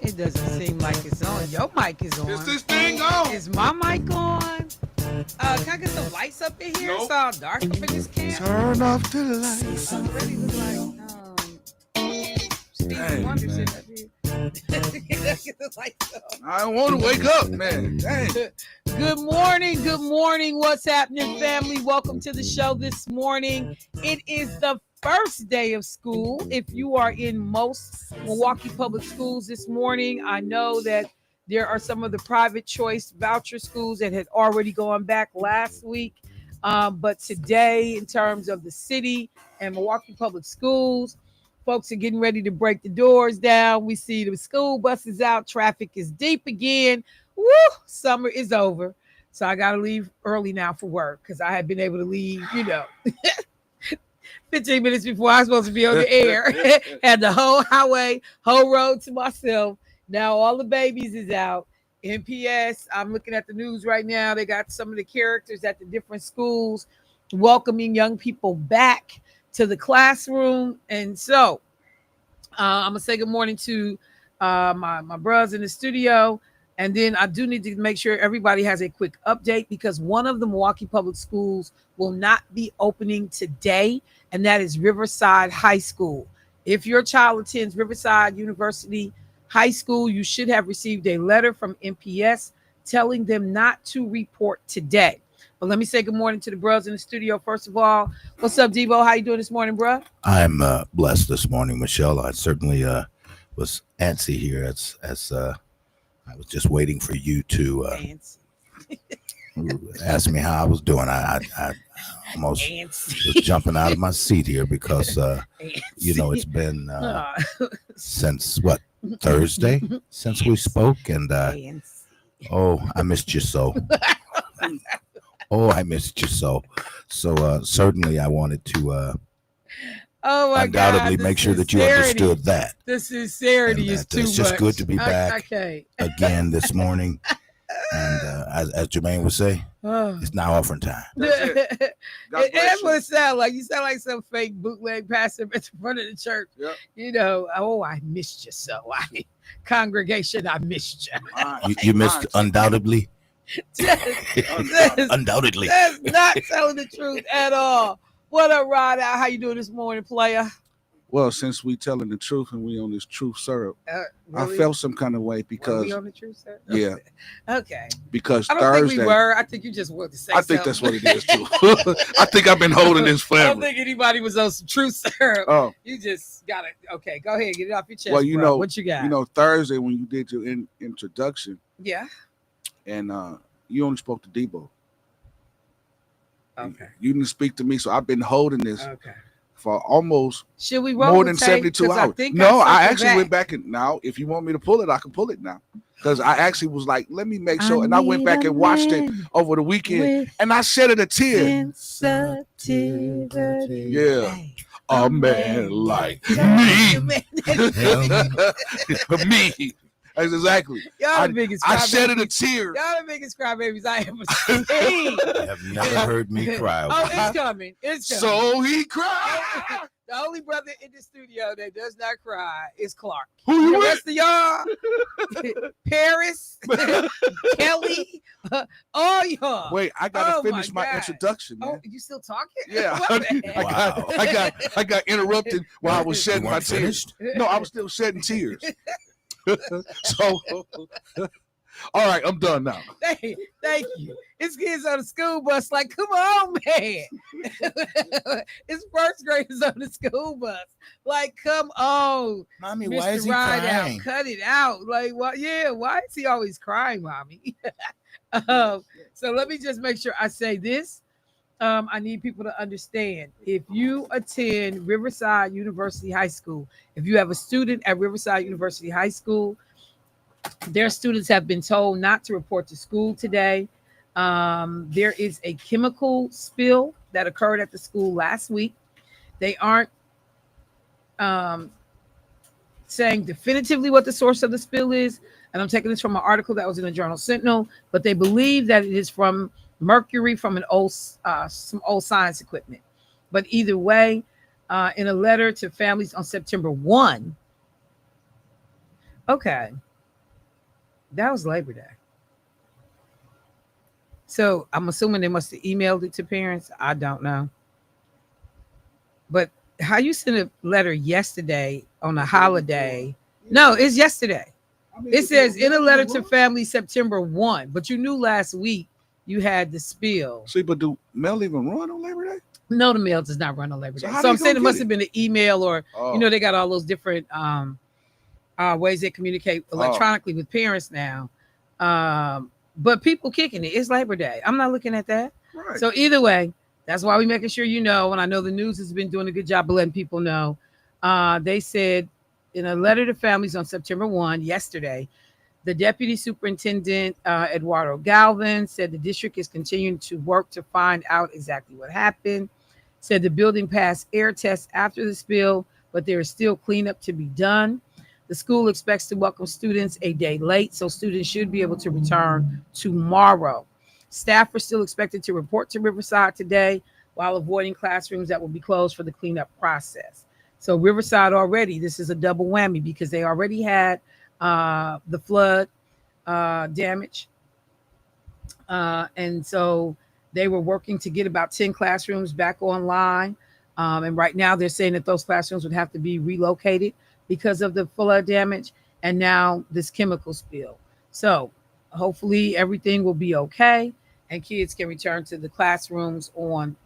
It doesn't seem like it's on. Your mic is on. Is this thing on? Is my mic on? Can I get some lights up in here? Nope. It's all dark up in this camp. Turn off the lights. Already look like Stevie Wonder man. sitting up here. Get the lights up. I want to wake up, man. Dang. Good morning. Good morning. What's happening, family? Welcome to the show this morning. It is the first day of school. If you are in most Milwaukee public schools this morning, I know that there are some of the private choice voucher schools that had already gone back last week. But today, in terms of the city and Milwaukee public schools, folks are getting ready to break the doors down. We see the school buses out. Traffic is deep again. Woo! Summer is over. So I got to leave early now for work because I had been able to leave, 15 minutes before I was supposed to be on the air. Had the whole highway, whole road to myself. Now all the babies is out. NPS, I'm looking at the news right now. They got some of the characters at the different schools welcoming young people back to the classroom. And so I'm going to say good morning to my brothers in the studio. And then I do need to make sure everybody has a quick update because one of the Milwaukee public schools will not be opening today, and that is Riverside High School. If your child attends Riverside University High School, you should have received a letter from MPS telling them not to report today. But let me say good morning to the bros in the studio. First of all, what's up, Devo? How you doing this morning, bro? I'm blessed this morning, Michelle. I certainly was antsy here as I was just waiting for you to ask me how I was doing. I almost was jumping out of my seat here because it's been since Thursday since we spoke, and I missed you so. I missed you so. So certainly I wanted to undoubtedly make sure that you understood that. The sincerity is too much. It's just good to be back again this morning. And as Jermaine would say, it's now offering time. That's what it sounds like. You sound like some fake bootleg pastor at the front of the church. Yep. I missed you so. Congregation, I missed you. You missed undoubtedly. Undoubtedly. That's not telling the truth at all. What up, Rod out? How you doing this morning, player? Well, since we telling the truth and we on this truth syrup, really? I felt some kind of way because we on the truth syrup? Yeah. Okay. Because I don't Thursday, think we were. I think you just wanted to say I think that's what it is too. I think I've been holding this forever. I don't think anybody was on some truth syrup. Oh. You just got it. Okay, go ahead, get it off your chest. Well, bro. What you got? Thursday when you did your introduction. Yeah. And you only spoke to Debo. Okay. You didn't speak to me, so I've been holding this okay. for almost Should we roll more than 72 hours. I actually went back and now, if you want me to pull it, I can pull it now. Because I actually was like, let me make sure. And I went back and watched it over the weekend, and I shed a tear. Yeah. A man like me. Me. That's exactly. Y'all the biggest I shed a tear. Y'all the biggest crybabies I ever seen. You have never heard me cry. Oh, it's coming. It's coming. So he cried. The only brother in the studio that does not cry is Clark. Who you the with? rest of y'all, Paris, Kelly, all y'all. Wait, I gotta finish my introduction, man. Oh, you still talking? Yeah, Wow. I got interrupted while I was shedding my tears. Finished? No, I was still shedding tears. So, all right, I'm done now. Thank you. His kids on the school bus, like, come on, man. His first graders on the school bus, like, come on, Mommy, Mr. why is he Ride crying? Out, cut it out. Like, what? Yeah, why is he always crying, Mommy? So let me just make sure I say this. I need people to understand. If you attend Riverside University High School, if you have a student at Riverside University High School, their students have been told not to report to school today. There is a chemical spill that occurred at the school last week. They aren't saying definitively what the source of the spill is, and I'm taking this from an article that was in the Journal Sentinel, but they believe that it is from mercury from some old science equipment. But either way, in a letter to families on September 1, okay, That was Labor Day. So I'm assuming they must have emailed it to parents. I don't know. But how you sent a letter yesterday on a holiday? No, it's yesterday. It says in a letter to family September 1, but you knew last week you had the spill. See, but do mail even run on Labor Day? No, the mail does not run on Labor Day. So I'm saying it must have been an email or, they got all those different ways they communicate electronically with parents now. But people kicking it. It's Labor Day. I'm not looking at that. Right. So either way, that's why we're making sure you know. And I know the news has been doing a good job of letting people know. They said in a letter to families on September 1, yesterday, the deputy superintendent, Eduardo Galvin, said the district is continuing to work to find out exactly what happened. Said the building passed air tests after the spill, but there is still cleanup to be done. The school expects to welcome students a day late, so students should be able to return tomorrow. Staff are still expected to report to Riverside today while avoiding classrooms that will be closed for the cleanup process. So Riverside already, this is a double whammy because they already had the flood damage. And so they were working to get about 10 classrooms back online. And right now they're saying that those classrooms would have to be relocated because of the flood damage and now this chemical spill. So hopefully everything will be okay and kids can return to the classrooms on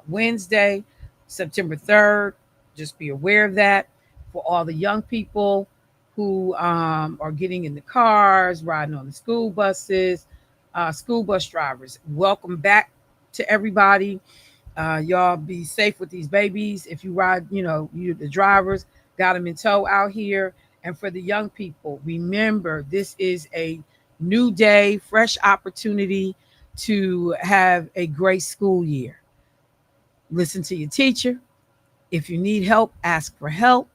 Wednesday, September 3rd. Just be aware of that. For all the young people who are getting in the cars, riding on the school buses, school bus drivers, welcome back to everybody. Y'all be safe with these babies. If you ride, you the drivers, got them in tow out here. And for the young people, remember, this is a new day, fresh opportunity to have a great school year. Listen to your teacher. If you need help, ask for help.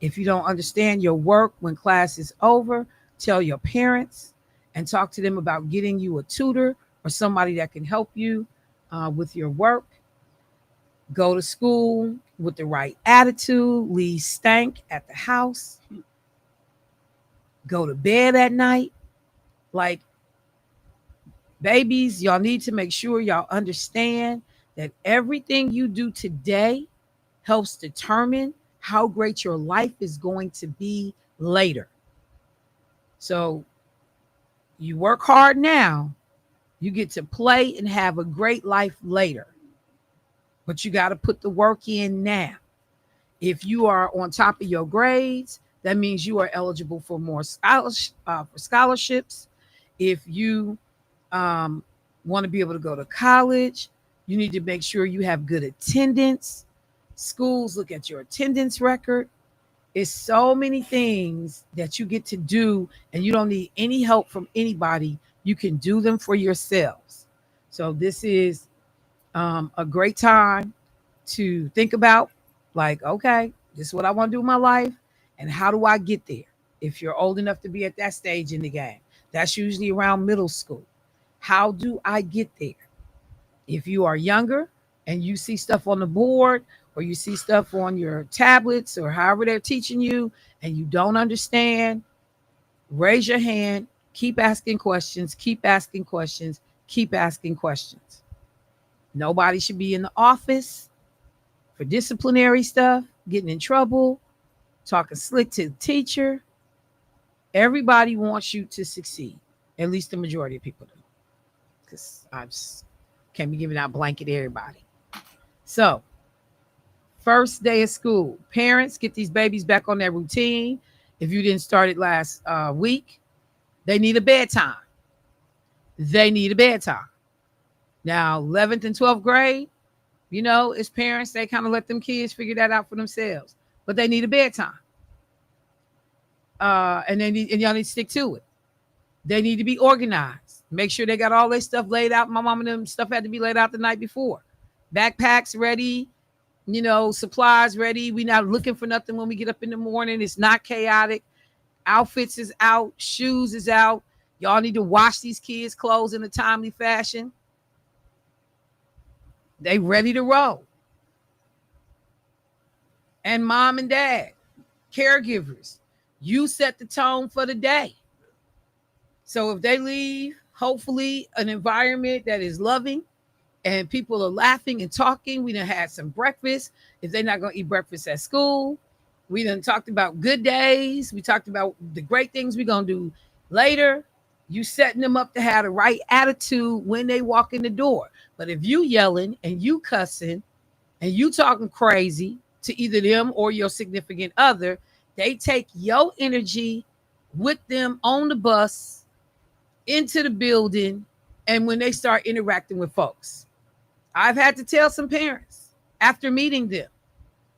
If you don't understand your work when class is over, tell your parents and talk to them about getting you a tutor or somebody that can help you with your work. Go to school with the right attitude. Leave stank at the house. Go to bed at night. Like, babies, y'all need to make sure y'all understand that everything you do today helps determine how great your life is going to be later. So you work hard now, you get to play and have a great life later. But you got to put the work in now. If you are on top of your grades, that means you are eligible for more scholarships. If you want to be able to go to college, you need to make sure you have good attendance. Schools look at your attendance record. It's so many things that you get to do, and you don't need any help from anybody. You can do them for yourselves. So this is a great time to think about, like, okay, this is what I want to do in my life, and how do I get there? If you're old enough to be at that stage in the game, that's usually around middle school. How do I get there? If you are younger and you see stuff on the board or you see stuff on your tablets or however they're teaching you and you don't understand, raise your hand, keep asking questions, keep asking questions, keep asking questions. Nobody should be in the office for disciplinary stuff, getting in trouble, talking slick to the teacher. Everybody wants you to succeed. At least the majority of people do. Because I just can't be giving out blanket to everybody. So, first day of school. Parents, get these babies back on their routine. If you didn't start it last week, they need a bedtime. They need a bedtime. Now, 11th and 12th grade, as parents, they kind of let them kids figure that out for themselves. But they need a bedtime. And y'all need to stick to it. They need to be organized. Make sure they got all their stuff laid out. My mom and them stuff had to be laid out the night before. Backpacks ready, supplies ready. We're not looking for nothing when we get up in the morning. It's not chaotic. Outfits is out. Shoes is out. Y'all need to wash these kids' clothes in a timely fashion. They ready to roll. And mom and dad, caregivers, you set the tone for the day. So if they leave, hopefully an environment that is loving and people are laughing and talking. We done had some breakfast. If they're not going to eat breakfast at school, we done talked about good days. We talked about the great things we're going to do later. You setting them up to have the right attitude when they walk in the door. But if you yelling and you cussing and you talking crazy to either them or your significant other, they take your energy with them on the bus into the building and when they start interacting with folks. I've had to tell some parents after meeting them,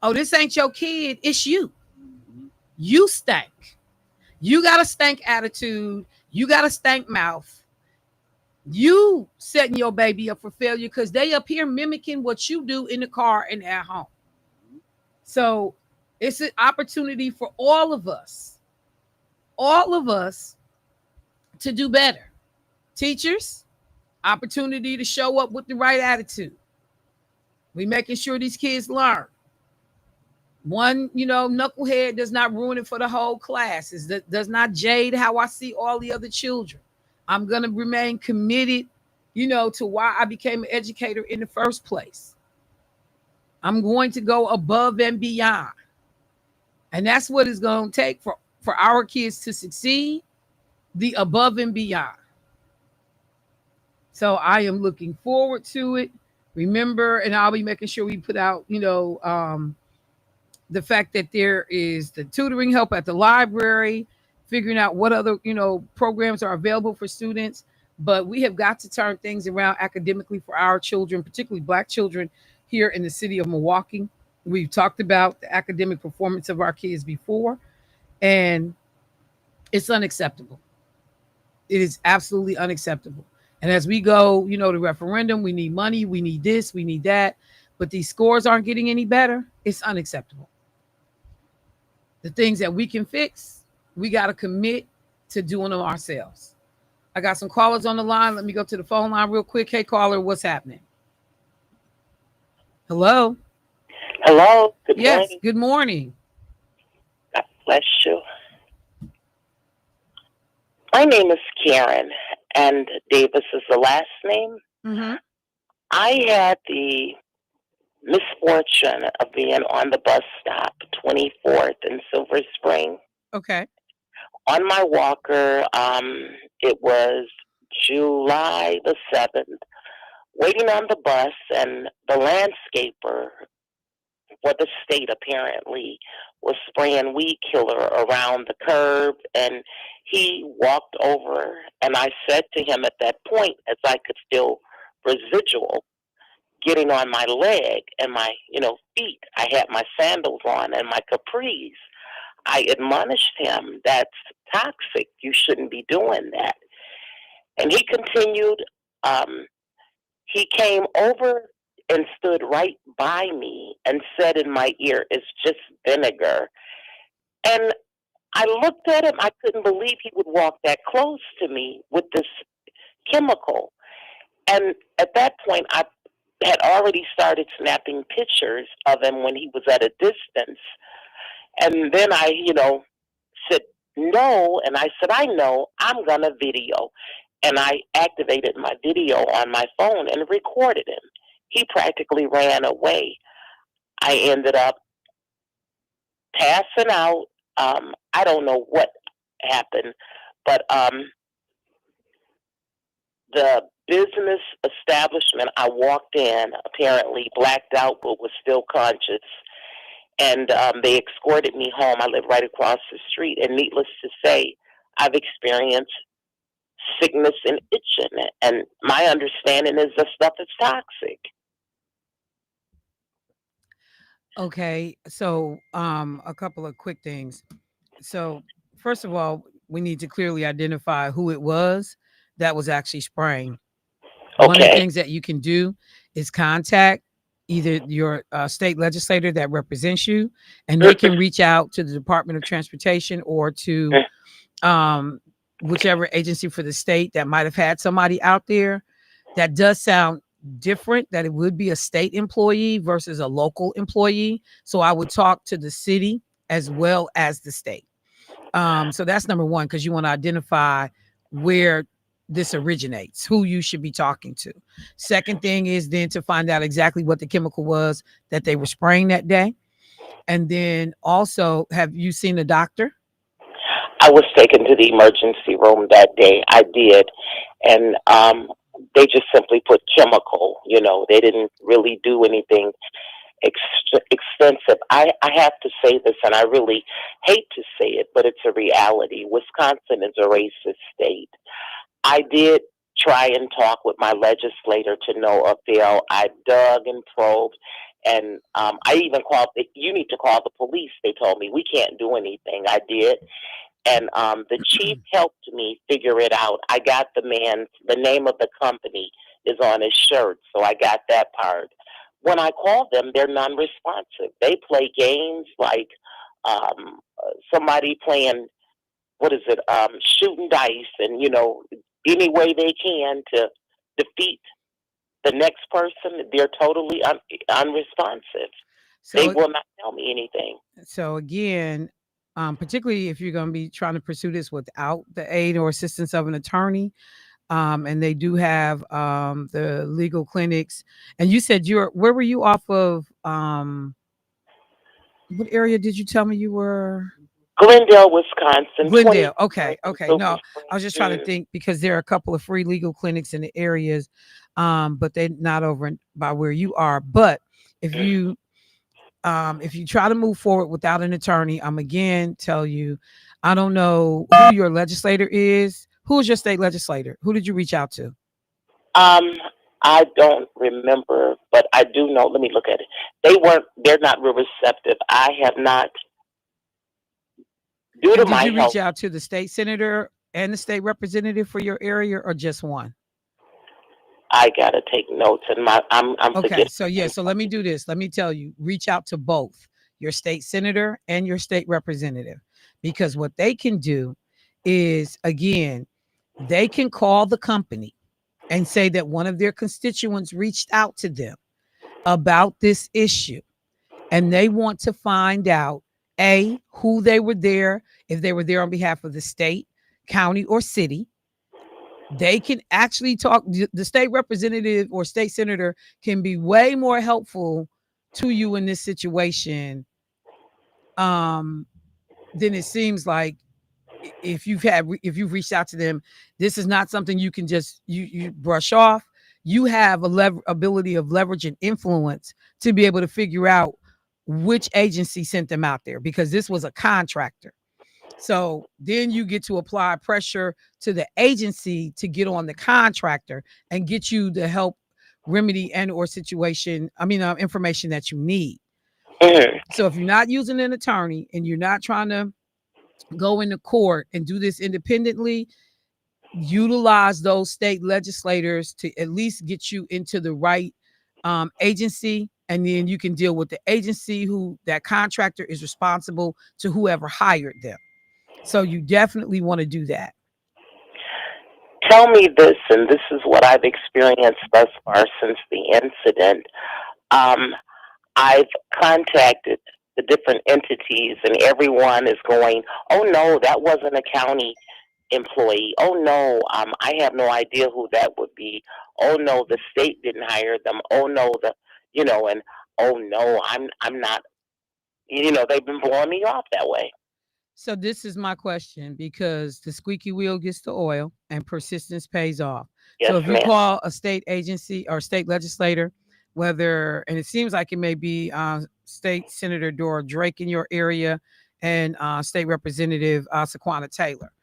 oh, this ain't your kid, it's you. You stank. You got a stank attitude. You got a stank mouth. You setting your baby up for failure because they up here mimicking what you do in the car and at home. So it's an opportunity for all of us to do better. Teachers, opportunity to show up with the right attitude. We making sure these kids learn. One, knucklehead does not ruin it for the whole class. It does not jade how I see all the other children. I'm going to remain committed, to why I became an educator in the first place. I'm going to go above and beyond. And that's what it's going to take for our kids to succeed, the above and beyond. So I am looking forward to it. Remember, and I'll be making sure we put out, the fact that there is the tutoring help at the library, figuring out what other, programs are available for students. But we have got to turn things around academically for our children, particularly Black children here in the city of Milwaukee. We've talked about the academic performance of our kids before, and it's unacceptable. It is absolutely unacceptable. And as we go, the referendum, we need money, we need this, we need that, but these scores aren't getting any better. It's unacceptable. The things that we can fix, we got to commit to doing them ourselves. I got some callers on the line. Let me go to the phone line real quick. Hey, caller, what's happening? Hello? Hello. Good yes, morning. Good morning. God bless you. My name is Karen, and Davis is the last name. Mm-hmm. I had the misfortune of being on the bus stop, 24th in Silver Spring. Okay. On my walker, it was July the 7th, waiting on the bus, and the landscaper for the state apparently was spraying weed killer around the curb, and he walked over, and I said to him at that point, as I could still residual getting on my leg and my feet, I had my sandals on and my capris. I admonished him, that's toxic, you shouldn't be doing that. And he continued. He came over and stood right by me and said in my ear, it's just vinegar. And I looked at him. I couldn't believe he would walk that close to me with this chemical. And at that point, I had already started snapping pictures of him when he was at a distance. And then I, said, no. And I said, I know, I'm going to video. And I activated my video on my phone and recorded him. He practically ran away. I ended up passing out. I don't know what happened, but the business establishment I walked in apparently blacked out but was still conscious. And they escorted me home. I live right across the street. And needless to say, I've experienced sickness and itching. And my understanding is the stuff is toxic. Okay, so a couple of quick things. So first of all, we need to clearly identify who it was that was actually spraying. Okay. One of the things that you can do is contact either your state legislator that represents you, and they can reach out to the Department of Transportation or to whichever agency for the state that might have had somebody out there. That does sound different, that it would be a state employee versus a local employee. So I would talk to the city as well as the state. So that's number one, because you want to identify where this originates, who you should be talking to. Second thing is then to find out exactly what the chemical was that they were spraying that day. And then also, have you seen a doctor? I was taken to the emergency room that day. I did. And they just simply put chemical. They didn't really do anything extensive. I have to say this, and I really hate to say it, but it's a reality. Wisconsin is a racist state. I did try and talk with my legislator to no avail. I dug and probed, and I even called. You need to call the police. They told me we can't do anything. I did, and the chief helped me figure it out. I got the name of the company is on his shirt, so I got that part. When I call them, they're non-responsive. They play games like somebody playing, what is it, shooting dice, and any way they can to defeat the next person. They're totally unresponsive. So they will not tell me anything. So again, particularly if you're going to be trying to pursue this without the aid or assistance of an attorney, and they do have the legal clinics. And you said where were you off of? What area did you tell me you were? Glendale, Wisconsin. Glendale. Okay. No, I was just trying to think because there are a couple of free legal clinics in the areas, but they're not over by where you are. But if you try to move forward without an attorney, I'm again tell you, I don't know who your legislator is. Who is your state legislator? Who did you reach out to? I don't remember, but I do know. Let me look at it. They're not real receptive. I have not. Did you reach out to the state senator and the state representative for your area, or just one? I gotta take notes, and I'm okay. So let me do this. Let me tell you. Reach out to both your state senator and your state representative, because what they can do is, again, they can call the company and say that one of their constituents reached out to them about this issue, and they want to find out who they were there, if they were there on behalf of the state, county, or city. They can actually talk. The state representative or state senator can be way more helpful to you in this situation than it seems like. If you've reached out to them, this is not something you can just you brush off. You have ability of leverage and influence to be able to figure out which agency sent them out there, because this was a contractor. So then you get to apply pressure to the agency to get on the contractor and get you the help, remedy, and or information that you need. So if you're not using an attorney and you're not trying to go into court and do this independently, utilize those state legislators to at least get you into the right agency, and then you can deal with the agency who that contractor is responsible to whoever hired them. So you definitely want to do that. Tell me this, and this is what I've experienced thus far since the incident. I've contacted the different entities, and everyone is going, "Oh no, that wasn't a county employee. Oh no, I have no idea who that would be. Oh no, the state didn't hire them. Oh no, and oh no, I'm not. They've been blowing me off that way." So this is my question, because the squeaky wheel gets the oil and persistence pays off. Yes, so if you ma'am. call a state agency or state legislator, and it seems like it may be State Senator Dora Drake in your area and State Representative Saquana Taylor.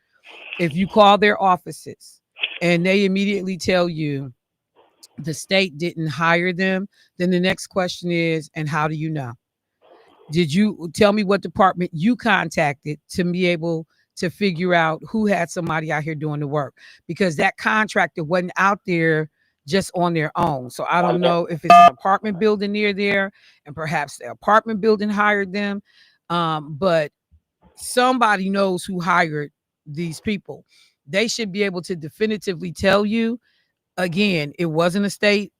If you call their offices and they immediately tell you the state didn't hire them, then the next question is, and how do you know? Did you tell me what department you contacted to be able to figure out who had somebody out here doing the work? Because that contractor wasn't out there just on their own. So I don't know if it's an apartment building near there and perhaps the apartment building hired them. But somebody knows who hired these people. They should be able to definitively tell you. Again, it wasn't a state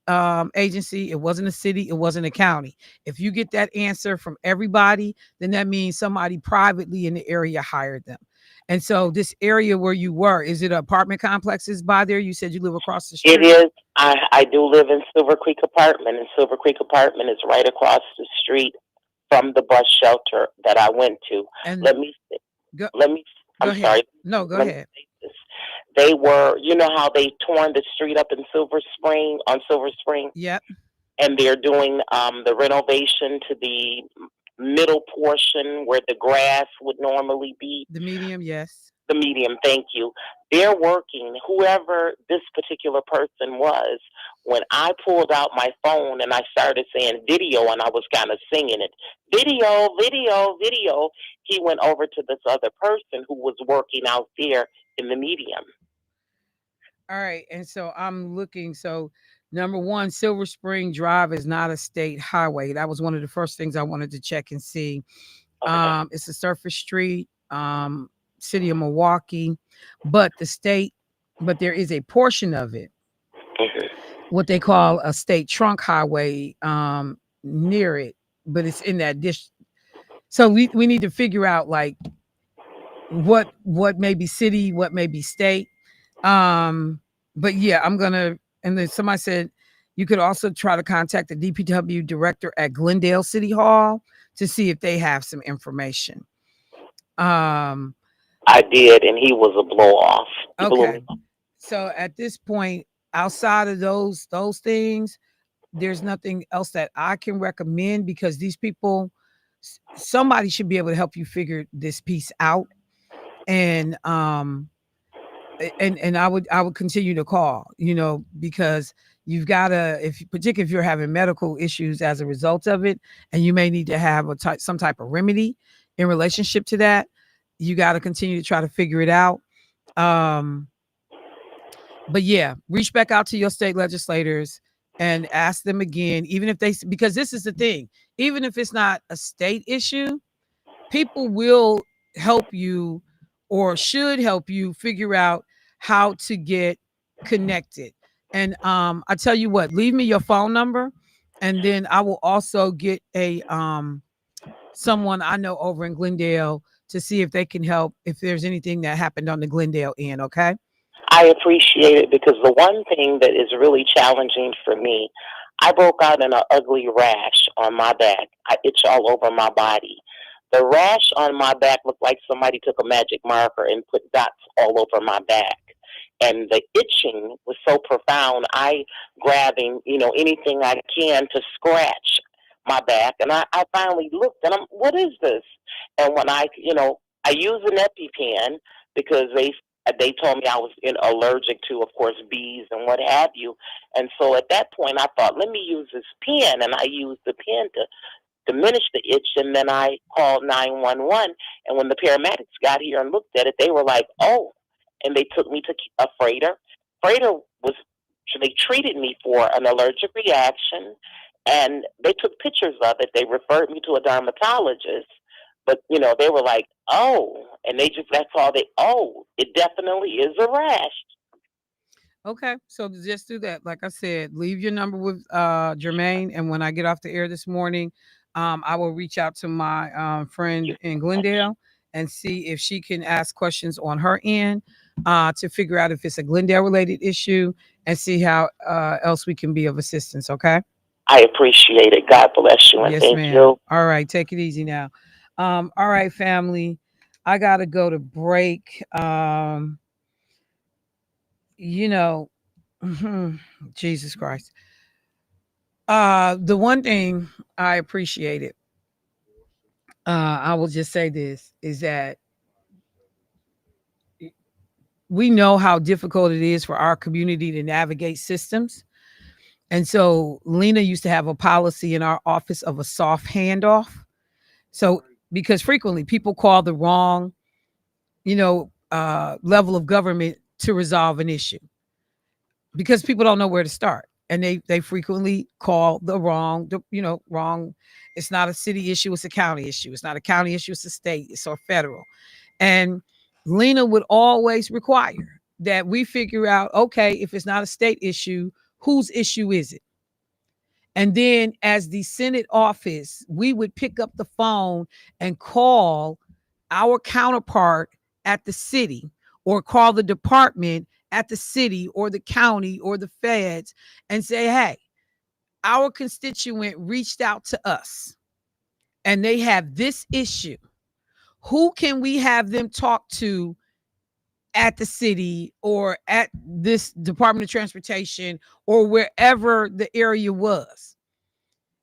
agency, it wasn't a city, it wasn't a county. If you get that answer from everybody, then that means somebody privately in the area hired them. And so this area where you were, is it apartment complexes by there? You said you live across the street. It is. I do live in Silver Creek Apartment, and Silver Creek Apartment is right across the street from the bus shelter that I went to. And let me go, let me go I'm ahead. sorry. No, go Let ahead. me say this. They were, you know how they torn the street up in Silver Spring, Yep. and they're doing the renovation to the middle portion where the grass would normally be. The medium, yes. The medium, thank you. They're working, whoever this particular person was, when I pulled out my phone and I started saying video and I was kind of singing it, video, video, video, he went over to this other person who was working out there in the medium. All right. And so I'm looking. So number one, Silver Spring Drive is not a state highway. That was one of the first things I wanted to check and see. Okay. It's a surface street, city of Milwaukee, but there is a portion of it, what they call a state trunk highway, near it, but it's in that dish. So we need to figure out like what may be city, what may be state. But yeah, I'm gonna. And then somebody said you could also try to contact the DPW director at Glendale City Hall to see if they have some information. I did, and he was a blow off. Okay. So at this point, outside of those things, there's nothing else that I can recommend, because these people, somebody should be able to help you figure this piece out. And and I would continue to call, because you've got to, particularly if you're having medical issues as a result of it, and you may need to have some type of remedy in relationship to that, you got to continue to try to figure it out. But yeah, reach back out to your state legislators and ask them again, even if because this is the thing, even if it's not a state issue, people will help you or should help you figure out how to get connected. And I tell you what, leave me your phone number, and then I will also get someone I know over in Glendale to see if they can help if there's anything that happened on the Glendale end. Okay. I appreciate it, because the one thing that is really challenging for me, I broke out in an ugly rash on my back. I itch all over my body. The rash on my back looked like somebody took a magic marker and put dots all over my back. And the itching was so profound, I grabbing, anything I can to scratch my back. And I finally looked, and what is this? And when I use an EpiPen, because they told me I was allergic to, of course, bees and what have you. And so at that point, I thought, let me use this pen. And I used the pen to diminish the itch. And then I called 911. And when the paramedics got here and looked at it, they were like, oh. And they took me to a Freighter. They treated me for an allergic reaction. And they took pictures of it. They referred me to a dermatologist. But, they were like, oh, and that's all it definitely is a rash. Okay. So just do that. Like I said, leave your number with Jermaine. And when I get off the air this morning, I will reach out to my friend in Glendale and see if she can ask questions on her end to figure out if it's a Glendale related issue, and see how else we can be of assistance. Okay. I appreciate it. God bless you. And yes, thank ma'am. you. All right. Take it easy now. All right, family. I got to go to break. Jesus Christ. The one thing I appreciated, I will just say this, is that we know how difficult it is for our community to navigate systems. And so Lena used to have a policy in our office of a soft handoff. So because frequently people call the wrong, level of government to resolve an issue, because people don't know where to start. And they frequently call the wrong. It's not a city issue, it's a county issue. It's not a county issue, it's a state, it's or federal. And Lena would always require that we figure out, okay, if it's not a state issue, whose issue is it? And then as the Senate office, we would pick up the phone and call our counterpart at the city or call the department at the city or the county or the feds and say, hey, our constituent reached out to us and they have this issue. Who can we have them talk to at the city or at this Department of Transportation or wherever the area was?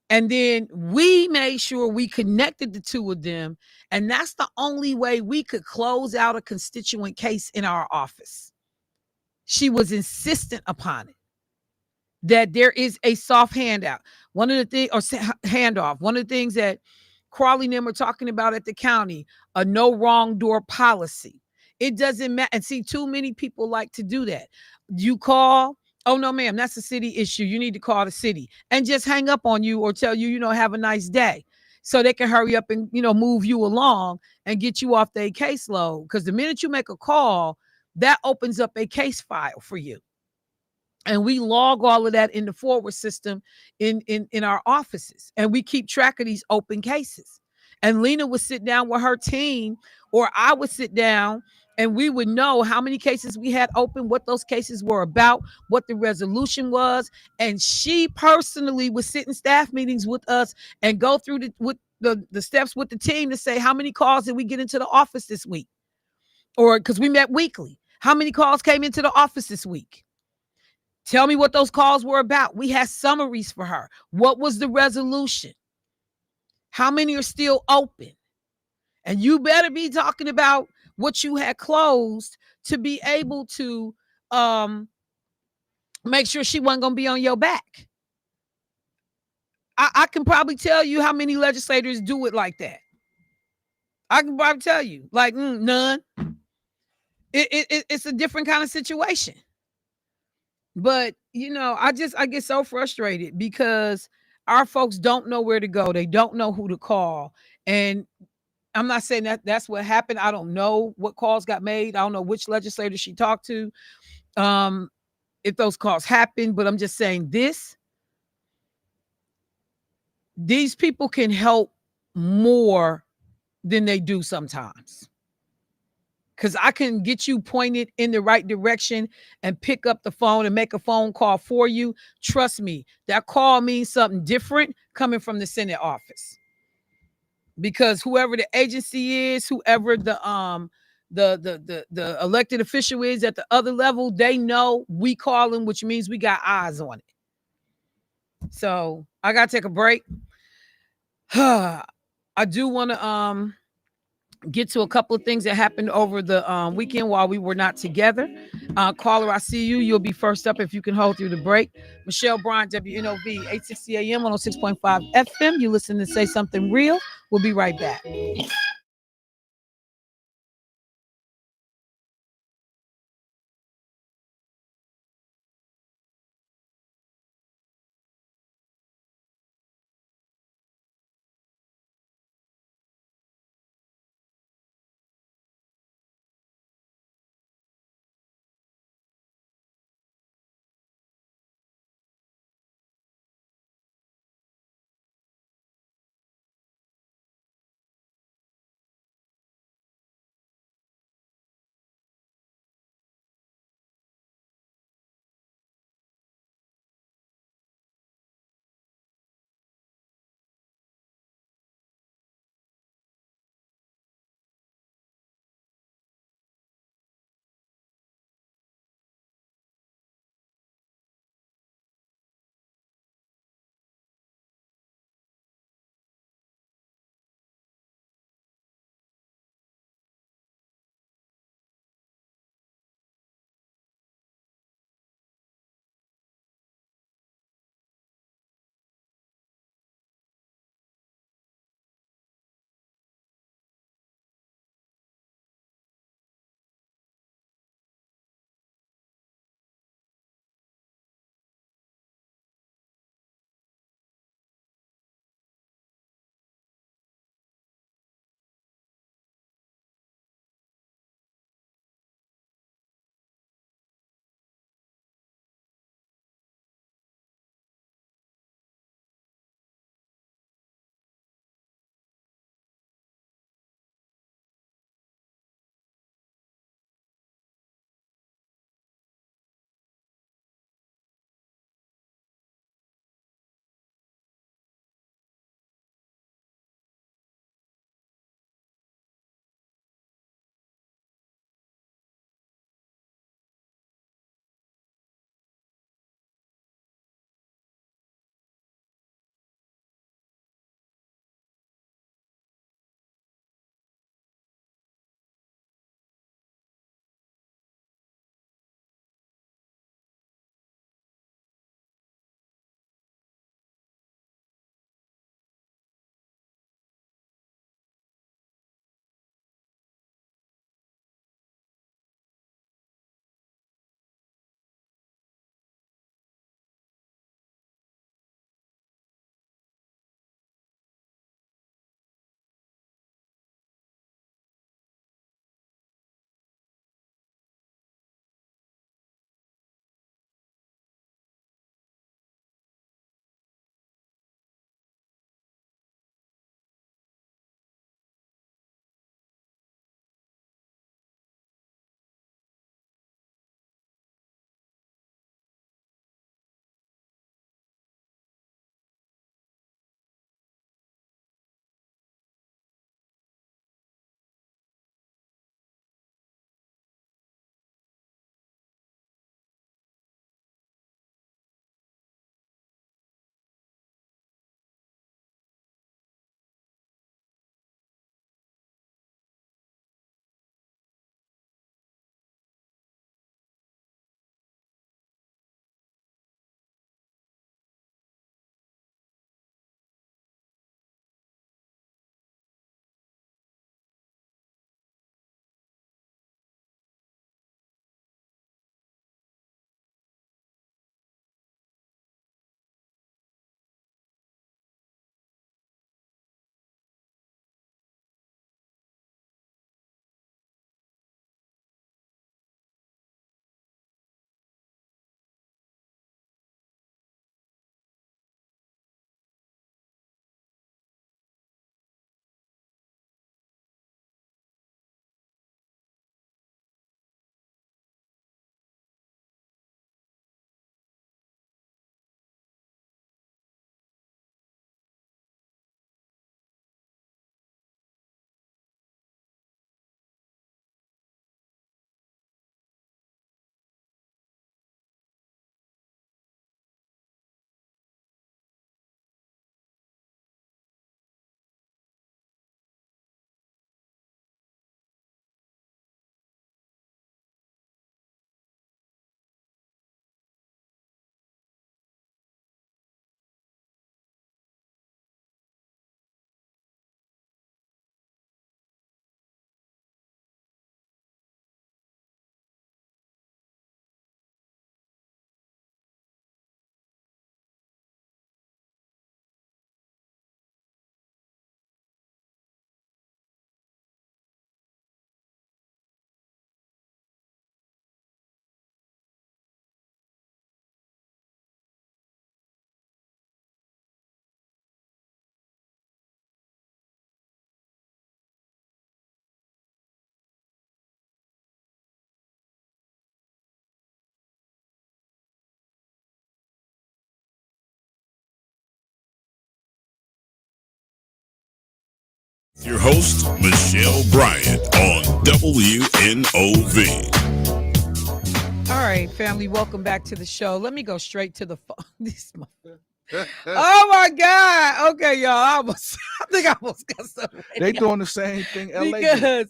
And then we made sure we connected the two of them. And that's the only way we could close out a constituent case in our office. She was insistent upon it, that there is a soft handout. One of the things, or handoff, one of the things that Crawley and them are talking about at the county, a no wrong door policy. It doesn't matter. And see, too many people like to do that. You call, oh no, ma'am, that's a city issue. You need to call the city and just hang up on you or tell you, have a nice day. So they can hurry up and, move you along and get you off their caseload. Because the minute you make a call, that opens up a case file for you. And we log all of that in the forward system in our offices. And we keep track of these open cases. And Lena would sit down with her team, or I would sit down, and we would know how many cases we had open, what those cases were about, what the resolution was. And she personally would sit in staff meetings with us and go through the steps with the team to say, how many calls did we get into the office this week? Or because we met weekly, how many calls came into the office this week? Tell me what those calls were about. We had summaries for her. What was the resolution? How many are still open? And you better be talking about what you had closed to be able to make sure she wasn't going to be on your back. I can probably tell you how many legislators do it like that. I can probably tell you, like, none. It's a different kind of situation. But, I get so frustrated because our folks don't know where to go. They don't know who to call. And I'm not saying that that's what happened. I don't know what calls got made. I don't know which legislator she talked to, if those calls happened. But I'm just saying these people can help more than they do sometimes. Because I can get you pointed in the right direction and pick up the phone and make a phone call for you. Trust me, that call means something different coming from the Senate office. Because whoever the agency is, whoever the elected official is at the other level, they know we call them, which means we got eyes on it. So I gotta take a break. I do want to get to a couple of things that happened over the weekend while we were not together. Caller, I see you. You'll be first up if you can hold through the break. Michelle Bryant, WNOV, 860 AM, 106.5 FM. You listen to Say Something Real. We'll be right back. Your host, Michelle Bryant on WNOV. All right, family, welcome back to the show. Let me go straight to the phone. Oh my God. Okay, y'all. I think I almost got something. They doing the same thing LA because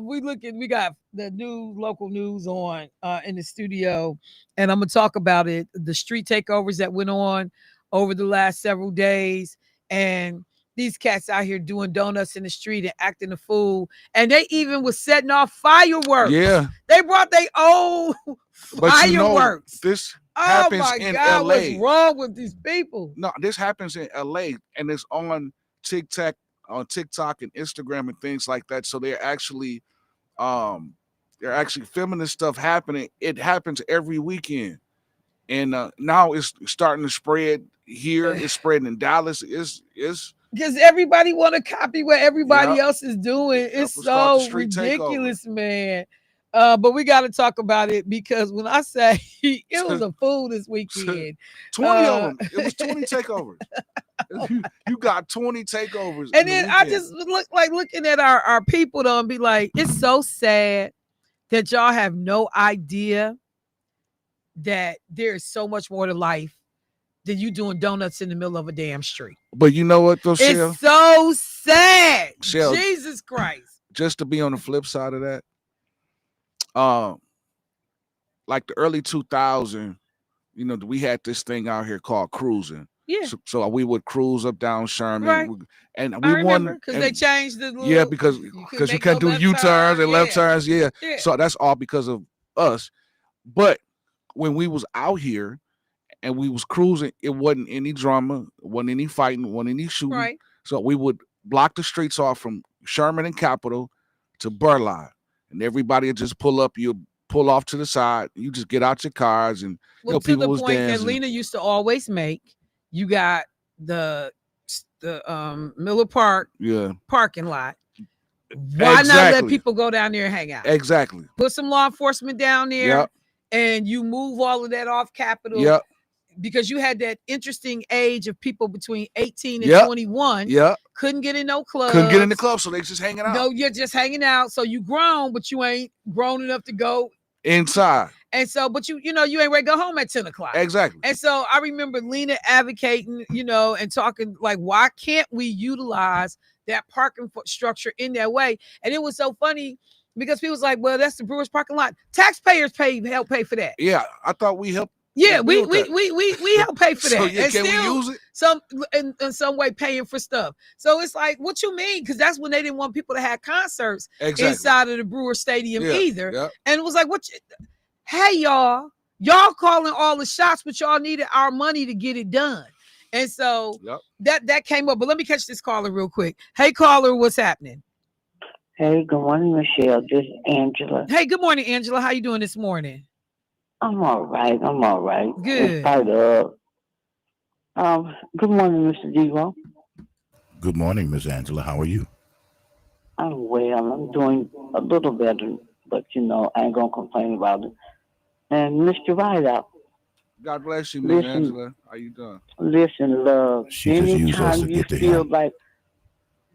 we got the new local news on in the studio, and I'm gonna talk about it. The street takeovers that went on over the last several days, and these cats out here doing donuts in the street and acting a fool, and they even was setting off fireworks. Yeah, they brought their own fireworks. This happens in LA. What's wrong with these people? No, this happens in LA, and it's on TikTok and Instagram and things like that. So they're actually filming this stuff happening. It happens every weekend, and now it's starting to spread here. It's spreading in Dallas. It's because everybody want to copy what everybody else is doing. It's so ridiculous, man. But we got to talk about it, because when I say it was a fool this weekend, 20 of them. It was 20 takeovers. You got 20 takeovers. And then I just looking at our people though and be like, it's so sad that y'all have no idea that there is so much more to life than you doing donuts in the middle of a damn street. But you know what, though, Shell? It's so sad. Shell, Jesus Christ. Just to be on the flip side of that, like the early 2000s, we had this thing out here called cruising. Yeah. So we would cruise up down Sherman, right. And I we remember because they changed the little, yeah, because you can't do U-turns and left turns. Yeah. So that's all because of us. But when we was out here and we was cruising, it wasn't any drama, wasn't any fighting, wasn't any shooting. Right. So we would block the streets off from Sherman and Capitol to Burleigh, and everybody would just pull up. You pull off to the side. You just get out your cars, and people was dancing. And Lena used to always make. You got the Miller Park parking lot. Why not let people go down there and hang out? Exactly. Put some law enforcement down there, and you move all of that off Capitol. Yep. Because you had that interesting age of people between 18 and 21. Yeah. Couldn't get in no club. Couldn't get in the club, so they just hanging out. No, you're just hanging out. So you grown, but you ain't grown enough to go inside. And so, but you ain't ready to go home at 10 o'clock. Exactly. And so I remember Lena advocating, and talking like, why can't we utilize that parking structure in that way? And it was so funny because people was like, well, that's the Brewers parking lot. Taxpayers help pay for that. Yeah, I thought we helped. Yeah, we help pay for that. So yeah, and can still, we use it? In some way paying for stuff. So it's like, what you mean? Because that's when they didn't want people to have concerts inside of the Brewer Stadium either. Yeah. And it was like, hey, y'all calling all the shots, but y'all needed our money to get it done. And so that came up. But let me catch this caller real quick. Hey, caller, what's happening? Hey, good morning, Michelle. This is Angela. Hey, good morning, Angela. How you doing this morning? I'm all right. Good. In spite of. Good morning, Mr. Devo. Good morning, Miss Angela. How are you? I'm well. I'm doing a little better, but I ain't gonna complain about it. And Mr. Rideout. God bless you, Miss Angela. How you doing? Listen, love. Anytime you feel like,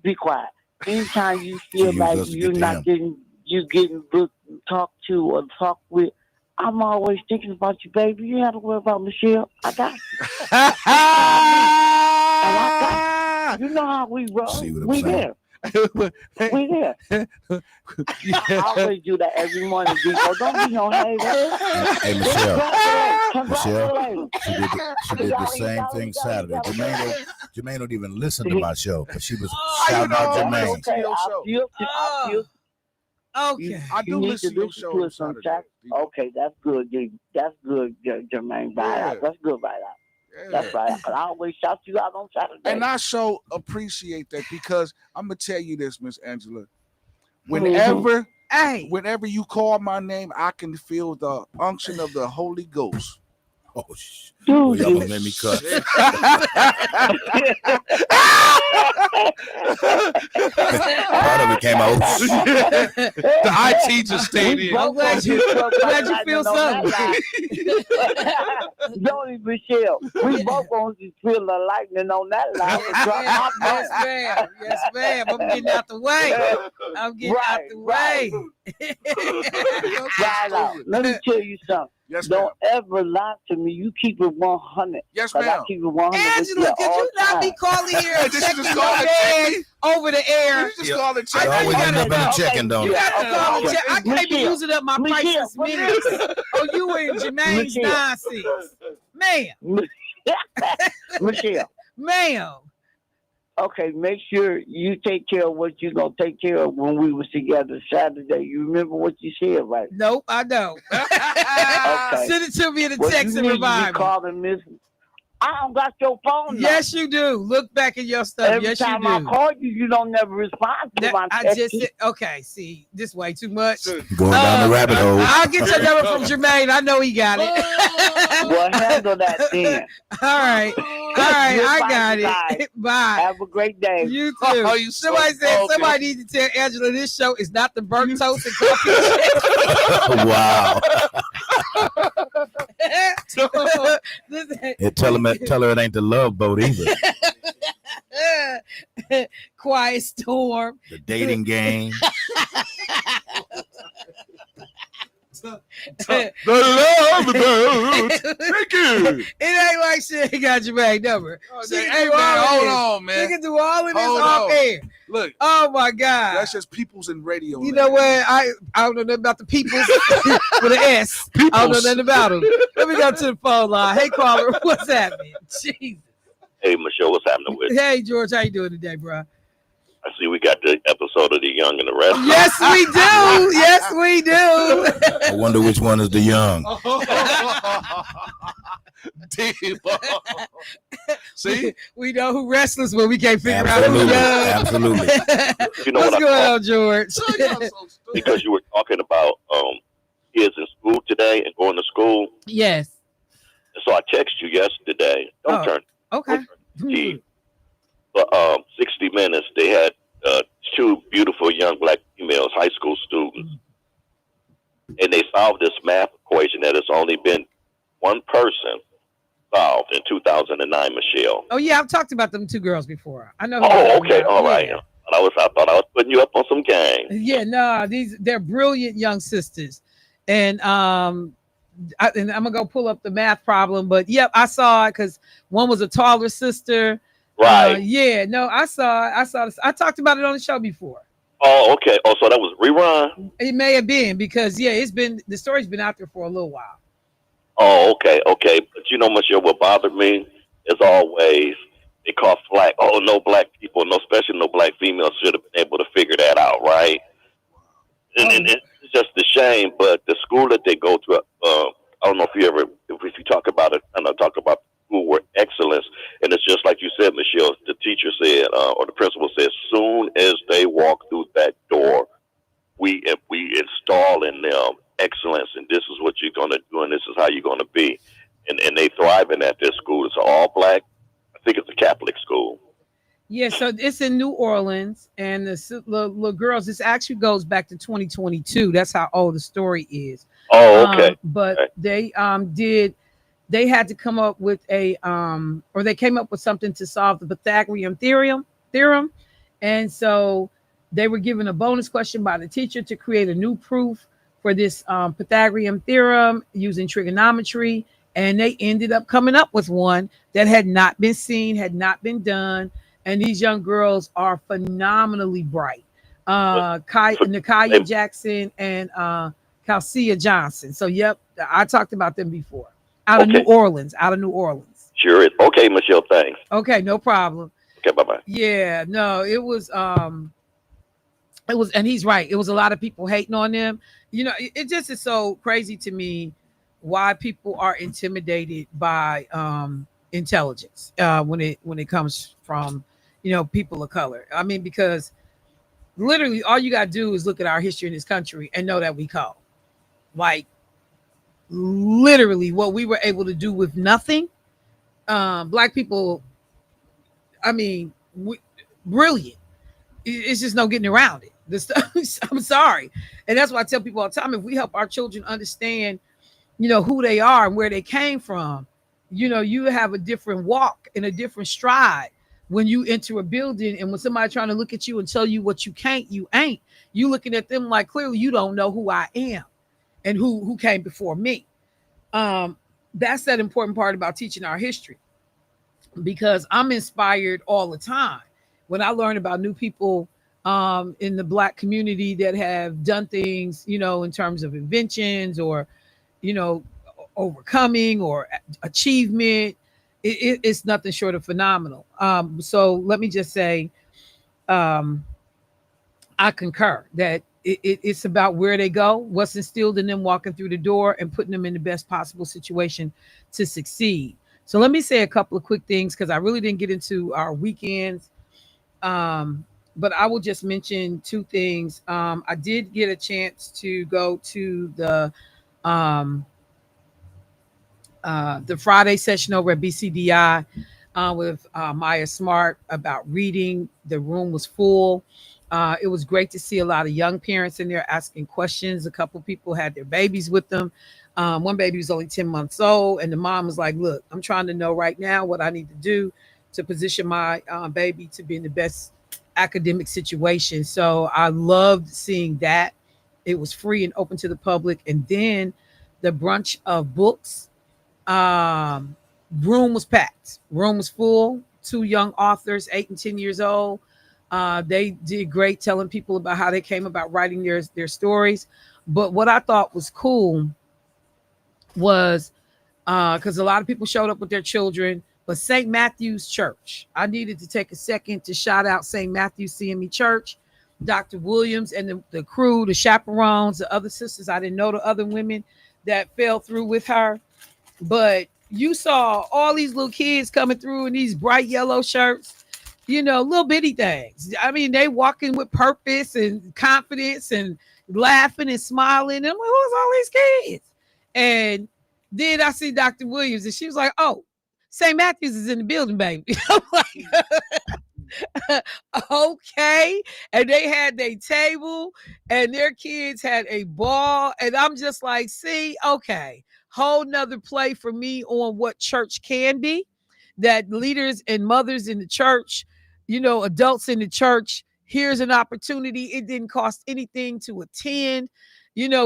be quiet. Anytime you feel like you're not getting talked to or talked with, I'm always thinking about you, baby. You have to worry about Michelle. I got you. And I got you. You know how we roll. We there. We there. I always do that every morning. Don't be no hater. Hey, Michelle, she did the same thing Saturday. Jermaine don't even listen to my show, but she was shouting out Jermaine. Okay. I do listen to your show on Saturday. Okay, that's good. That's good, Jermaine. That's good, right out. Yeah. That's right. I always shout you out on Saturday. And I so appreciate that, because I'm going to tell you this, Miss Angela. Whenever you call my name, I can feel the unction of the Holy Ghost. Oh, y'all gonna let me cut. Part of it came out. The IT just stayed in. I'm glad you feel something. Don't even Michelle. We both gonna just feel the lightning on that line. Yes, ma'am. Yes, ma'am. I'm getting out the way. I'm getting out the way. Right out. Let me tell you something. Yes, Don't ever lie to me. You keep it 100. Yes, I ma'am. keep it 100. Angela, could you not be calling here and Did you checking just your call and man check me? over the air? You just call and They check. I know always you end gotta up in the know. checking, don't You they? gotta call and Okay. check. I can't be Michelle. using up my Michelle, priceless minutes. Oh, you were in Jermaine's Michelle. nonsense. Ma'am. Michelle. Ma'am. Okay, make sure you take care of what you're going to take care of when we was together Saturday. You remember what you said, right? Nope, I don't. Okay. Send it to me in a Well, text you and need to be remind me. calling Miss. I don't got your phone number. Yes, you do. Look back at your stuff. Every Yes, you time do. I call you, you don't never respond to my I text. just said, okay, see, this way too much. Going down the rabbit hole. I'll get your number from Jermaine. I know he got it. Well, handle that then. All right. I got it. Bye. Have a great day. You too. Oh, you so somebody said salty. somebody needs to tell Angela this show is not the burnt toast and coffee. Wow. Listen, Tell her it ain't the Love Boat either. Quiet Storm. The dating game. The love boat. Thank you. It ain't like she ain't got Jermaine number. She Hey, can do man, all of hold this. on, She man. can do all of this Hold off on. air. Look, Oh my God. that's just peoples in radio. You know what? I don't know nothing about the peoples with an S. I don't know nothing about them. Let me go to the phone line. Hey, caller, what's happening? Jesus. Hey, Michelle, what's happening with you? Hey, George, how you doing today, bro? I see we got the episode of The Young and the Rest. Yes, we do. Yes, we do. I wonder which one is the young. Deep. See? We know who restless when we can't figure out who Absolutely. young. Absolutely. You know What's what going I on, George? because you were talking about kids in school today and going to school. Yes. And so I texted you yesterday. Don't turn. Okay. Don't turn the key. But 60 Minutes, they had two beautiful young black females, high school students, and they solved this math equation that has only been one person solved in 2009, Michelle. Oh yeah, I've talked about them two girls before. I know. Oh, okay, all Yeah. right. I thought I was putting you up on some game. Yeah, no, they're brilliant young sisters, and I'm gonna go pull up the math problem. But yep, I saw it because one was a taller sister. Right. Yeah, no, I saw this. I talked about it on the show before. Oh, okay. Oh, so that was rerun? It may have been because the story's been out there for a little while. Oh, okay. But you know, Michelle, what bothered me is always they call flack. Oh, no black people, especially no black females should have been able to figure that out, right? And it's just a shame, but the school that they go to, I don't know if you talk about it, I know talk about school were excellence, and it's just like you said, Michelle. The teacher said, or the principal said, as soon as they walk through that door, we install in them excellence, and this is what you're going to do, and this is how you're going to be, and they thriving at this school. It's all black. I think it's a Catholic school. Yeah, so it's in New Orleans, and the little girls. This actually goes back to 2022. That's how old the story is. Oh, okay. But okay. They had to come up with they came up with something to solve the Pythagorean theorem, and so they were given a bonus question by the teacher to create a new proof for this Pythagorean theorem using trigonometry, and they ended up coming up with one that had not been seen, had not been done. And these young girls are phenomenally bright. Nakaya Jackson and Calcia Johnson. So, yep, I talked about them before. Out of New Orleans. Sure is. Okay, Michelle, thanks. Okay, no problem. Okay, bye-bye. Yeah, no, it was, and he's right. It was a lot of people hating on them. You know, it just is so crazy to me why people are intimidated by intelligence when it comes from, people of color. I mean, because literally all you got to do is look at our history in this country and know that we cold. Like, literally what we were able to do with nothing. Black people, I mean, brilliant. It's just no getting around it. This stuff, I'm sorry. And that's why I tell people all the time, if we help our children understand, who they are and where they came from, you have a different walk and a different stride when you enter a building. And when somebody trying to look at you and tell you what you can't, you ain't, you looking at them like clearly you don't know who I am and who came before me. That's that important part about teaching our history, because I'm inspired all the time when I learn about new people in the Black community that have done things, in terms of inventions or, you know, overcoming or achievement. It's nothing short of phenomenal. So let me just say, um, I concur that it's about where they go, what's instilled in them walking through the door, and putting them in the best possible situation to succeed. So let me say a couple of quick things because I really didn't get into our weekends. But I will just mention two things. I did get a chance to go to um, the Friday session over at BCDI with Maya Smart about reading. The room was full. It was great to see a lot of young parents in there asking questions. A couple people had their babies with them. One baby was only 10 months old, and the mom was like, look, I'm trying to know right now what I need to do to position my baby to be in the best academic situation. So I loved seeing that. It was free and open to the public. And then the brunch of books. Room was packed. Room was full. Two young authors, 8 and 10 years old. They did great telling people about how they came about writing their stories. But what I thought was cool was because a lot of people showed up with their children, but St. Matthew's Church. I needed to take a second to shout out St. Matthew's CME Church, Dr. Williams and the crew, the chaperones, the other sisters. I didn't know the other women that fell through with her. But you saw all these little kids coming through in these bright yellow shirts, little bitty things. I mean, they walking with purpose and confidence and laughing and smiling. I'm like, who's all these kids? And then I see Dr. Williams, and she was like, oh, St. Matthew's is in the building, baby. I'm like, okay. And they had their table, and their kids had a ball. And I'm just like, see, okay. Whole nother play for me on what church can be, that leaders and mothers in the church, adults in the church, here's an opportunity. It didn't cost anything to attend,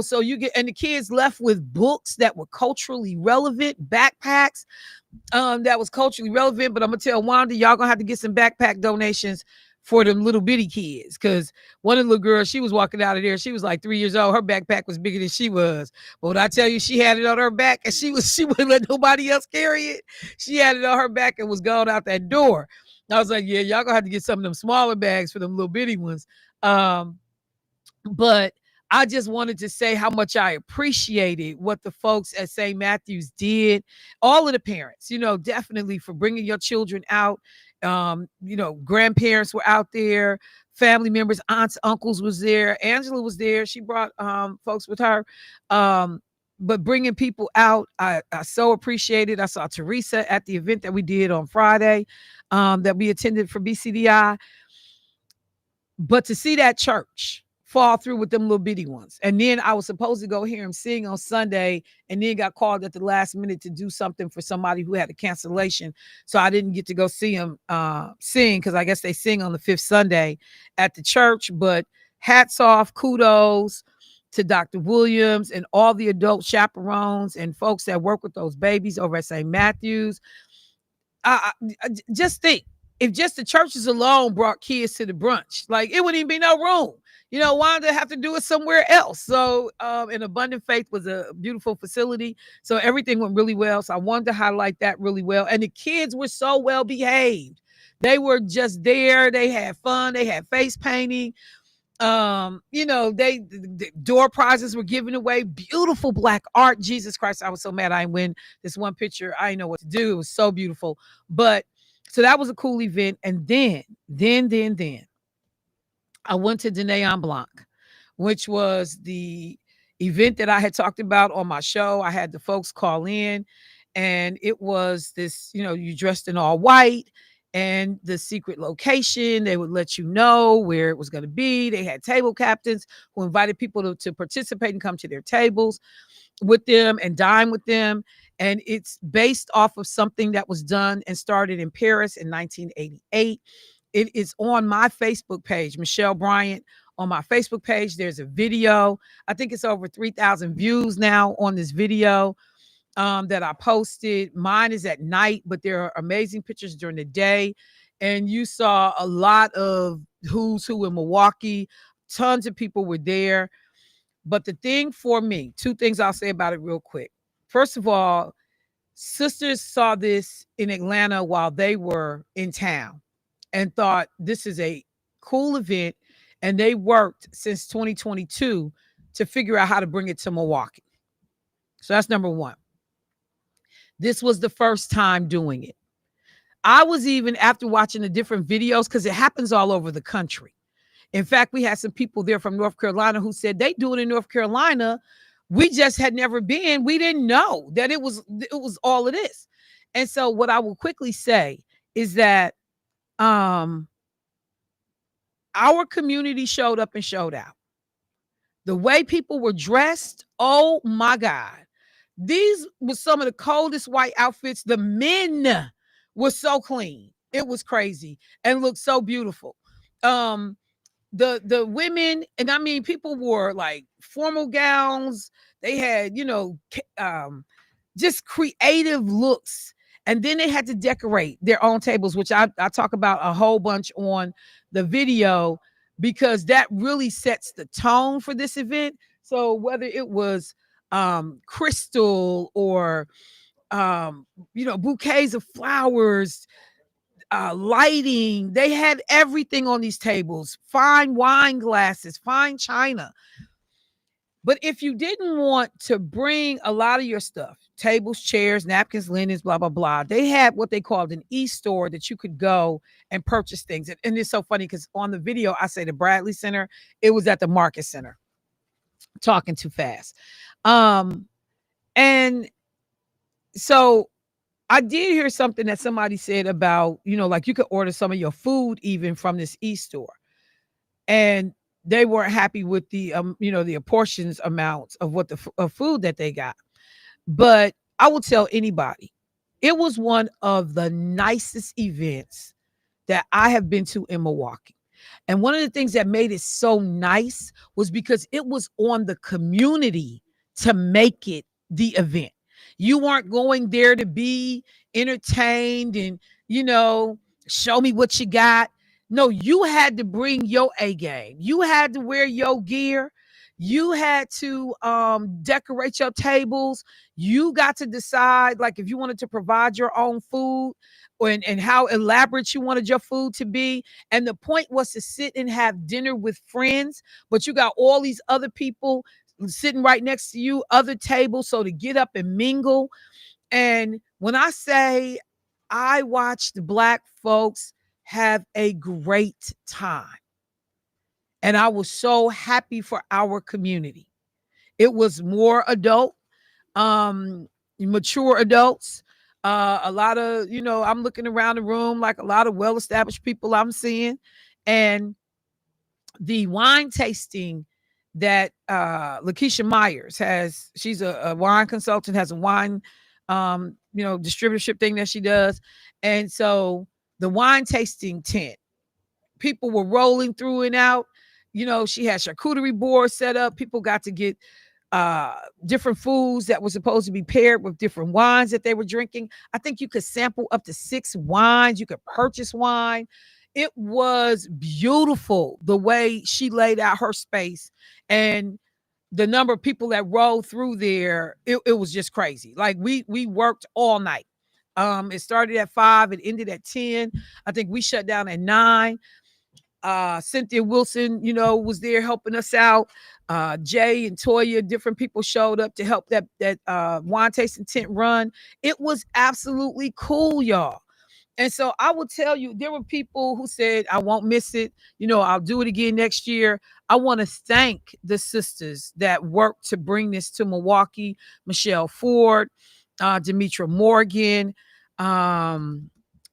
so you get, and the kids left with books that were culturally relevant, backpacks that was culturally relevant. But I'm gonna tell Wanda, y'all gonna have to get some backpack donations for them little bitty kids, because one of the little girls, she was walking out of there, she was like 3 years old, her backpack was bigger than she was. But when I tell you, she had it on her back, and she wouldn't let nobody else carry it. She had it on her back and was going out that door. I was like, yeah, y'all gonna have to get some of them smaller bags for them little bitty ones. But I just wanted to say how much I appreciated what the folks at St. Matthew's did. All of the parents, definitely for bringing your children out. Grandparents were out there, family members, aunts, uncles was there. Angela was there. She brought folks with her. But bringing people out, I so appreciated. I saw Teresa at the event that we did on Friday that we attended for BCDI. But to see that church fall through with them little bitty ones. And then I was supposed to go hear him sing on Sunday, and then got called at the last minute to do something for somebody who had a cancellation. So I didn't get to go see him sing, because I guess they sing on the 5th Sunday at the church. But hats off, kudos to Dr. Williams and all the adult chaperones and folks that work with those babies over at St. Matthew's. I just think, if just the churches alone brought kids to the brunch, like, it wouldn't even be no room. Wanda have to do it somewhere else. So, and Abundant Faith was a beautiful facility. So everything went really well. So I wanted to highlight that really well. And the kids were so well behaved. They were just there. They had fun. They had face painting. The door prizes were given away. Beautiful Black art. Jesus Christ, I was so mad I didn't win this one picture. I didn't know what to do. It was so beautiful. But so that was a cool event. And then I went to Dene en Blanc, which was the event that I had talked about on my show. I had the folks call in, and it was this, you dressed in all white, and the secret location, they would let you know where it was going to be. They had table captains who invited people to participate and come to their tables with them and dine with them. And it's based off of something that was done and started in Paris in 1988. It is on my Facebook page, Michelle Bryant. On my Facebook page, there's a video. I think it's over 3,000 views now on this video that I posted. Mine is at night, but there are amazing pictures during the day. And you saw a lot of who's who in Milwaukee. Tons of people were there. But the thing for me, two things I'll say about it real quick. First of all, sisters saw this in Atlanta while they were in town and thought this is a cool event. And they worked since 2022 to figure out how to bring it to Milwaukee. So that's number one. This was the first time doing it. I was even, after watching the different videos, because it happens all over the country. In fact, we had some people there from North Carolina who said they do it in North Carolina. We just had never been. We didn't know that it was all of this. And so what I will quickly say is that our community showed up and showed out. The way people were dressed, oh my God. These were some of the coldest white outfits. The men were so clean. It was crazy and looked so beautiful. The women, and I mean, people wore like formal gowns. They had, just creative looks. And then they had to decorate their own tables, which I talk about a whole bunch on the video, because that really sets the tone for this event. So whether it was crystal or, bouquets of flowers, lighting, they had everything on these tables, fine wine glasses, fine china. But if you didn't want to bring a lot of your stuff, tables, chairs, napkins, linens, blah, blah, blah, they had what they called an e-store that you could go and purchase things. And it's so funny because on the video, I say the Bradley Center, it was at the Market Center. Talking too fast. And so I did hear something that somebody said about, like you could order some of your food even from this e-store. And they weren't happy with the, the apportions amounts of what of food that they got. But I will tell anybody, it was one of the nicest events that I have been to in Milwaukee. And one of the things that made it so nice was because it was on the community to make it the event. You weren't going there to be entertained and, show me what you got. No, you had to bring your A game. You had to wear your gear. You had to decorate your tables. You got to decide, like, if you wanted to provide your own food and how elaborate you wanted your food to be. And the point was to sit and have dinner with friends, but you got all these other people sitting right next to you, other tables, so to get up and mingle. And when I say I watched Black folks have a great time, and I was so happy for our community. It was more adult, mature adults. A lot of, I'm looking around the room, like a lot of well-established people I'm seeing. And the wine tasting that Lakeisha Myers has, she's a wine consultant, has a wine, distributorship thing that she does. And so the wine tasting tent, people were rolling through and out. She had charcuterie boards set up. People got to get different foods that were supposed to be paired with different wines that they were drinking. I think you could sample up to 6 wines. You could purchase wine. It was beautiful the way she laid out her space, and the number of people that rolled through there. It was just crazy. Like we worked all night. It started at 5. It ended at 10. I think we shut down at 9. Cynthia Wilson, was there helping us out. Jay and Toya, different people showed up to help that wine tasting tent run. It was absolutely cool, y'all. And so I will tell you, there were people who said, I won't miss it. I'll do it again next year. I want to thank the sisters that worked to bring this to Milwaukee. Michelle Ford, Demetra Morgan.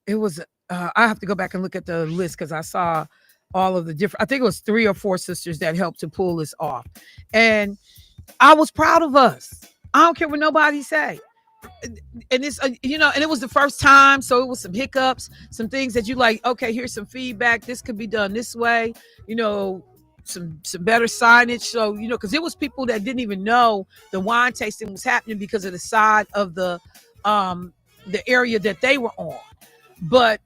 It was, I have to go back and look at the list because I saw all of the different, I think it was 3 or 4 sisters that helped to pull this off. And I was proud of us. I don't care what nobody say. and it's and it was the first time, so it was some hiccups, some things that you like, okay, here's some feedback, this could be done this way, some better signage. So because it was people that didn't even know the wine tasting was happening because of the side of the area that they were on. But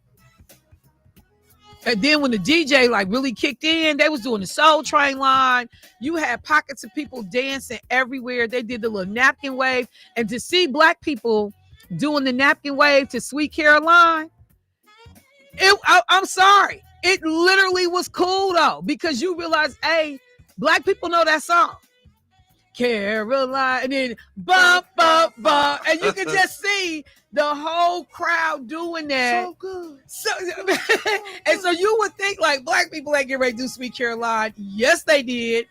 and then when the DJ like really kicked in, they was doing the Soul Train line. You had pockets of people dancing everywhere. They did the little napkin wave. And to see black people doing the napkin wave to Sweet Caroline, I'm sorry. It literally was cool though, because you realize, hey, black people know that song. Caroline, and then bump, bump, bump. And you can just see the whole crowd doing that. So good. And so you would think like black people ain't getting ready to do Sweet Caroline. Yes, they did.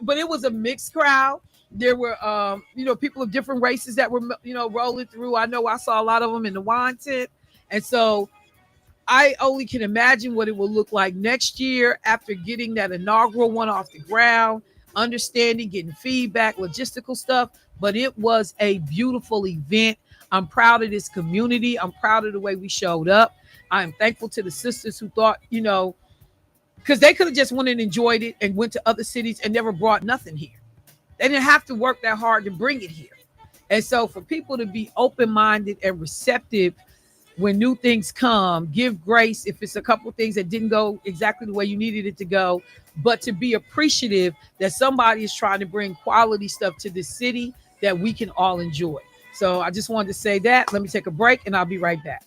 But it was a mixed crowd. There were people of different races that were rolling through. I know I saw a lot of them in the wine tent. And so I only can imagine what it will look like next year after getting that inaugural one off the ground, understanding, getting feedback, logistical stuff. But it was a beautiful event. I'm proud of this community. I'm proud of the way we showed up. I am thankful to the sisters who thought, because they could have just went and enjoyed it and went to other cities and never brought nothing here. They didn't have to work that hard to bring it here. And so for people to be open-minded and receptive when new things come, give grace if it's a couple of things that didn't go exactly the way you needed it to go, but to be appreciative that somebody is trying to bring quality stuff to this city that we can all enjoy. So I just wanted to say that. Let me take a break and I'll be right back.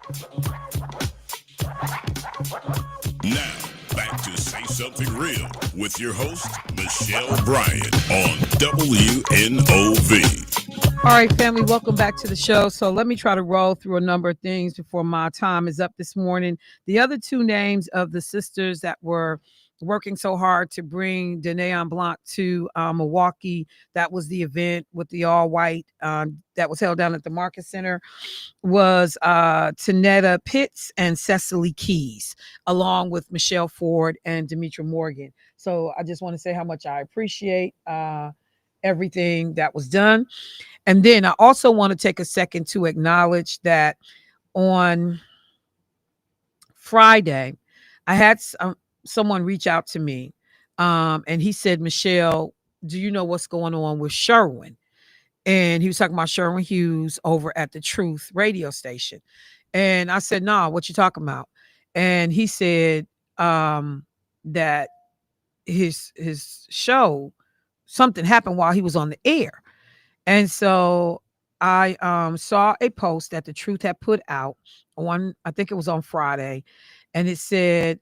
Now, back to Say Something Real with your host, Michelle Bryant on WNOV. All right, family, welcome back to the show. So let me try to roll through a number of things before my time is up this morning. The other two names of the sisters that were working so hard to bring Danae Blanc to Milwaukee, that was the event with the all white that was held down at the Market Center, was Tanetta Pitts and Cecily Keys, along with Michelle Ford and Demetra Morgan. So I just want to say how much I appreciate everything that was done. And then I also want to take a second to acknowledge that on Friday, I had someone reach out to me, and he said, Michelle, do you know what's going on with Sherwin? And he was talking about Sherwin Hughes over at the Truth radio station. And I said, nah, what you talking about? And he said that his show, something happened while he was on the air. And so I saw a post that the Truth had put out on, I think it was on Friday, and it said,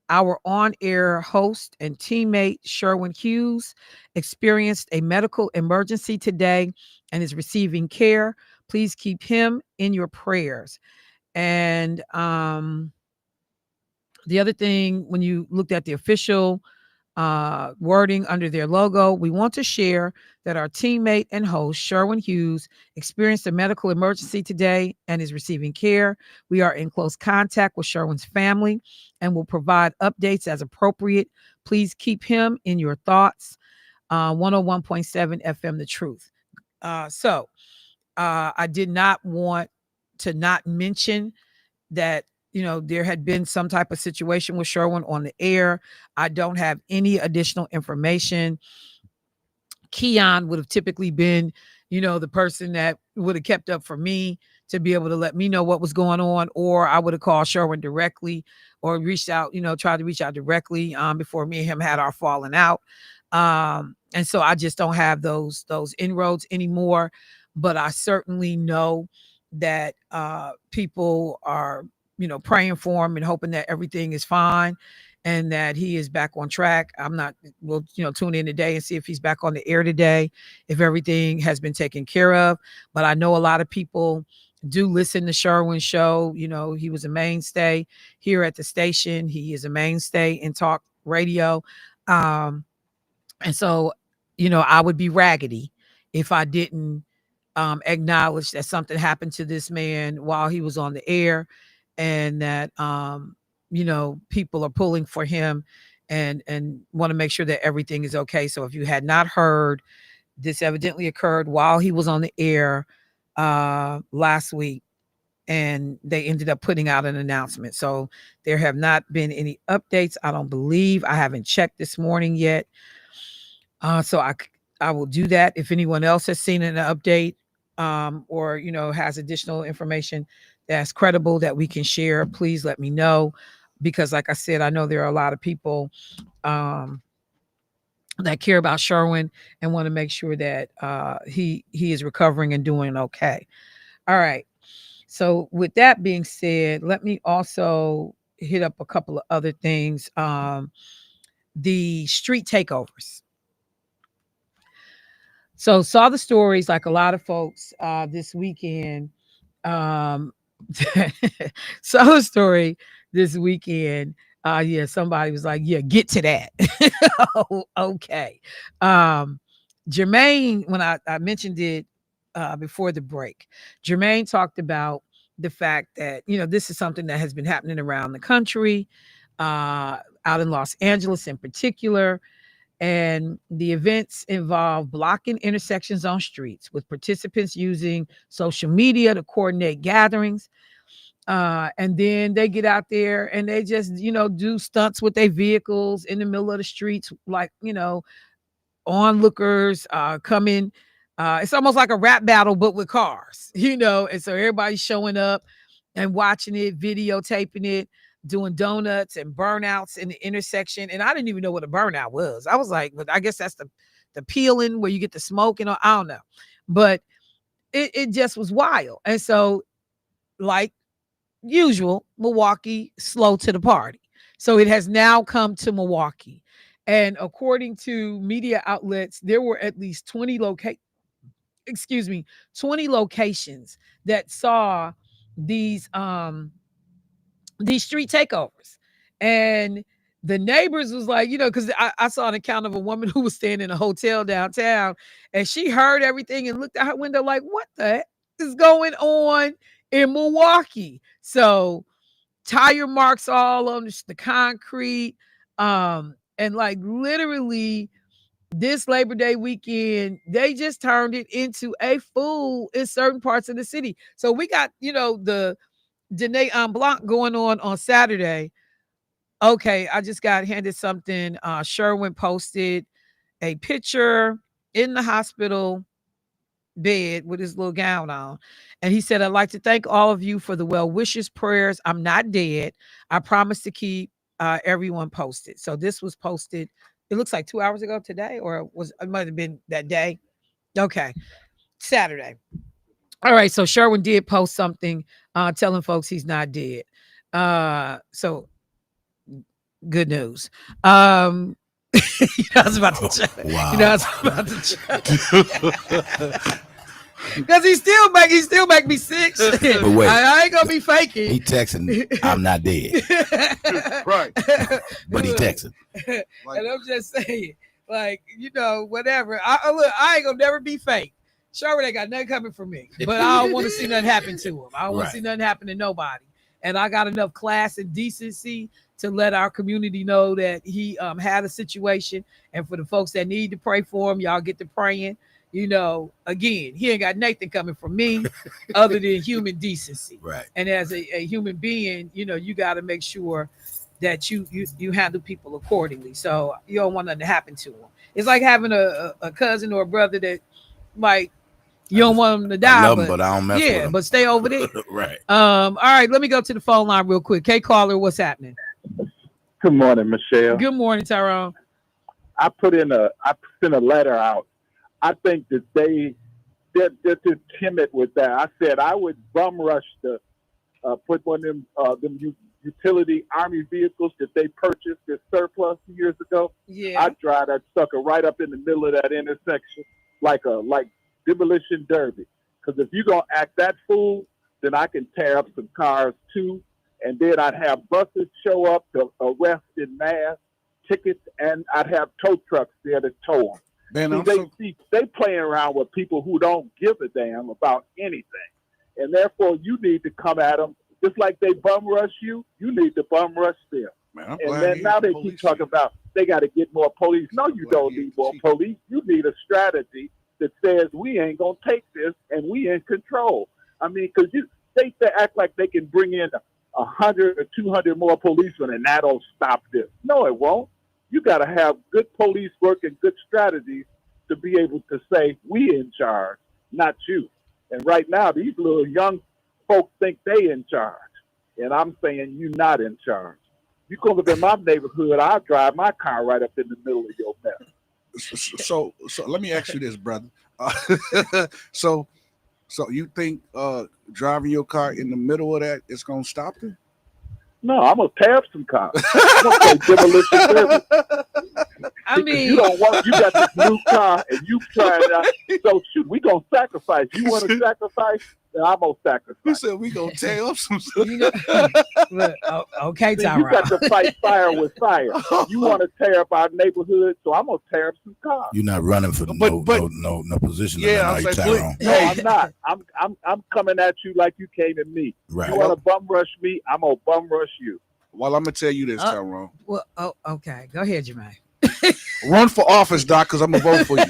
our on-air host and teammate Sherwin Hughes experienced a medical emergency today and is receiving care. Please keep him in your prayers. And the other thing, when you looked at the official wording under their logo, we want to share that our teammate and host Sherwin Hughes experienced a medical emergency today and is receiving care. We are in close contact with Sherwin's family and will provide updates as appropriate. Please keep him in your thoughts. 101.7 FM The Truth. So I did not want to not mention that, you know, there had been some type of situation with Sherwin on the air. I don't have any additional information. Keon would have typically been, you know, the person that would have kept up for me to be able to let me know what was going on, or I would have called Sherwin directly or reached out, you know, tried to reach out directly before me and him had our falling out. And so I just don't have those inroads anymore, but I certainly know that people are, you know, praying for him and hoping that everything is fine and that he is back on track. We'll, you know, tune in today and see if he's back on the air today, if everything has been taken care of. But I know a lot of people do listen to Sherwin's show. You know, he was a mainstay here at the station. He is a mainstay in talk radio. And so, you know, I would be raggedy if I didn't acknowledge that something happened to this man while he was on the air, and that you know, people are pulling for him and want to make sure that everything is okay. So if you had not heard, this evidently occurred while he was on the air last week, and they ended up putting out an announcement. So there have not been any updates, I don't believe. I haven't checked this morning yet. So I will do that. If anyone else has seen an update or, you know, has additional information that's credible that we can share, please let me know. Because like I said, I know there are a lot of people that care about Sherwin and want to make sure that he is recovering and doing okay. All right. So with that being said, let me also hit up a couple of other things. The street takeovers. So saw the stories like a lot of folks this weekend. Saw a story this weekend. Yeah, somebody was like, yeah, get to that. Oh, okay. Jermaine, when I mentioned it before the break, Jermaine talked about the fact that, you know, this is something that has been happening around the country, out in Los Angeles in particular. And the events involve blocking intersections on streets with participants using social media to coordinate gatherings. And then they get out there and they just, you know, do stunts with their vehicles in the middle of the streets, like, you know, onlookers come in. It's almost like a rap battle, but with cars, you know, and so everybody's showing up and watching it, videotaping it, doing donuts and burnouts in the intersection. And I didn't even know what a burnout was. I was like, but I guess that's the peeling where you get the smoke and I don't know. But it just was wild. And so like usual, Milwaukee slow to the party. So it has now come to Milwaukee. And according to media outlets, there were at least 20 locations that saw these street takeovers. And the neighbors was like, because I saw an account of a woman who was staying in a hotel downtown, and she heard everything and looked out her window like, what the heck is going on in Milwaukee? So tire marks all on the concrete. And like literally this Labor Day weekend, they just turned it into a fool in certain parts of the city. So we got, the Dene en Blanc going on Saturday. Okay, I just got handed something. Sherwin posted a picture in the hospital bed with his little gown on. And he said, I'd like to thank all of you for the well wishes, prayers. I'm not dead. I promise to keep everyone posted. So this was posted, it looks like 2 hours ago today, or it might have been that day. Okay, Saturday. All right, so Sherwin did post something telling folks he's not dead. So good news. I was about to check. Wow. I was about to check. Because he still make me sick. But wait, I ain't gonna be faking. He texting, I'm not dead. Right. But he texting. And I'm just saying, like, whatever. I ain't gonna never be fake. Sherwin ain't got nothing coming from me. But I don't want to see nothing happen to him. I don't want to see nothing happen to nobody. And I got enough class and decency to let our community know that he had a situation. And for the folks that need to pray for him, y'all get to praying. Again, he ain't got nothing coming from me other than human decency. Right. And as a human being, you got to make sure that you handle people accordingly. So you don't want nothing to happen to them. It's like having a cousin or a brother that, like, you don't want them to die. I love them, but I don't mess with them. But stay over there. Right. All right, let me go to the phone line real quick. K caller, what's happening? Good morning, Michelle. Good morning, Tyrone. I sent a letter out. I think that they're just timid with that. I said I would bum rush put one of them utility army vehicles that they purchased as surplus years ago. Yeah. I'd drive that sucker right up in the middle of that intersection like demolition derby. Because if you're gonna act that fool, then I can tear up some cars too, and then I'd have buses show up to arrest in mass, tickets, and I'd have tow trucks there to tow them. They playing around with people who don't give a damn about anything, and therefore you need to come at them just like they bum rush you. You need to bum rush them. Man, and then now they keep talking about they got to get more police. No, you don't need more police. You need a strategy that says we ain't gonna take this and we in control. I mean, because they act like they can bring in 100 or 200 more policemen and that'll stop this. No, it won't. You got to have good police work and good strategies to be able to say we in charge, not you. And right now, these little young folks think they in charge, and I'm saying you not in charge. You come up in my neighborhood, I'll drive my car right up in the middle of your mess. So let me ask you this, brother. So you think driving your car in the middle of that is gonna stop it? No, I'm gonna tear up some cars. I'm gonna say demolition service. I mean, you got this new car and you trying out. So shoot, we gonna sacrifice. You want to sacrifice? Then I'm gonna sacrifice. You said we gonna tear up some. Look, okay, Tyrone. You got to fight fire with fire. You want to tear up our neighborhood, so I'm gonna tear up some cars. You're not running for no position. Yeah, are you, Tyrone? No, I'm not. I'm coming at you like you came at me. Right. You want to bum rush me? I'm gonna bum rush you. Well, I'm gonna tell you this, Tyrone. Well, okay. Go ahead, Jermaine. Run for office, Doc, because I'm gonna vote for you.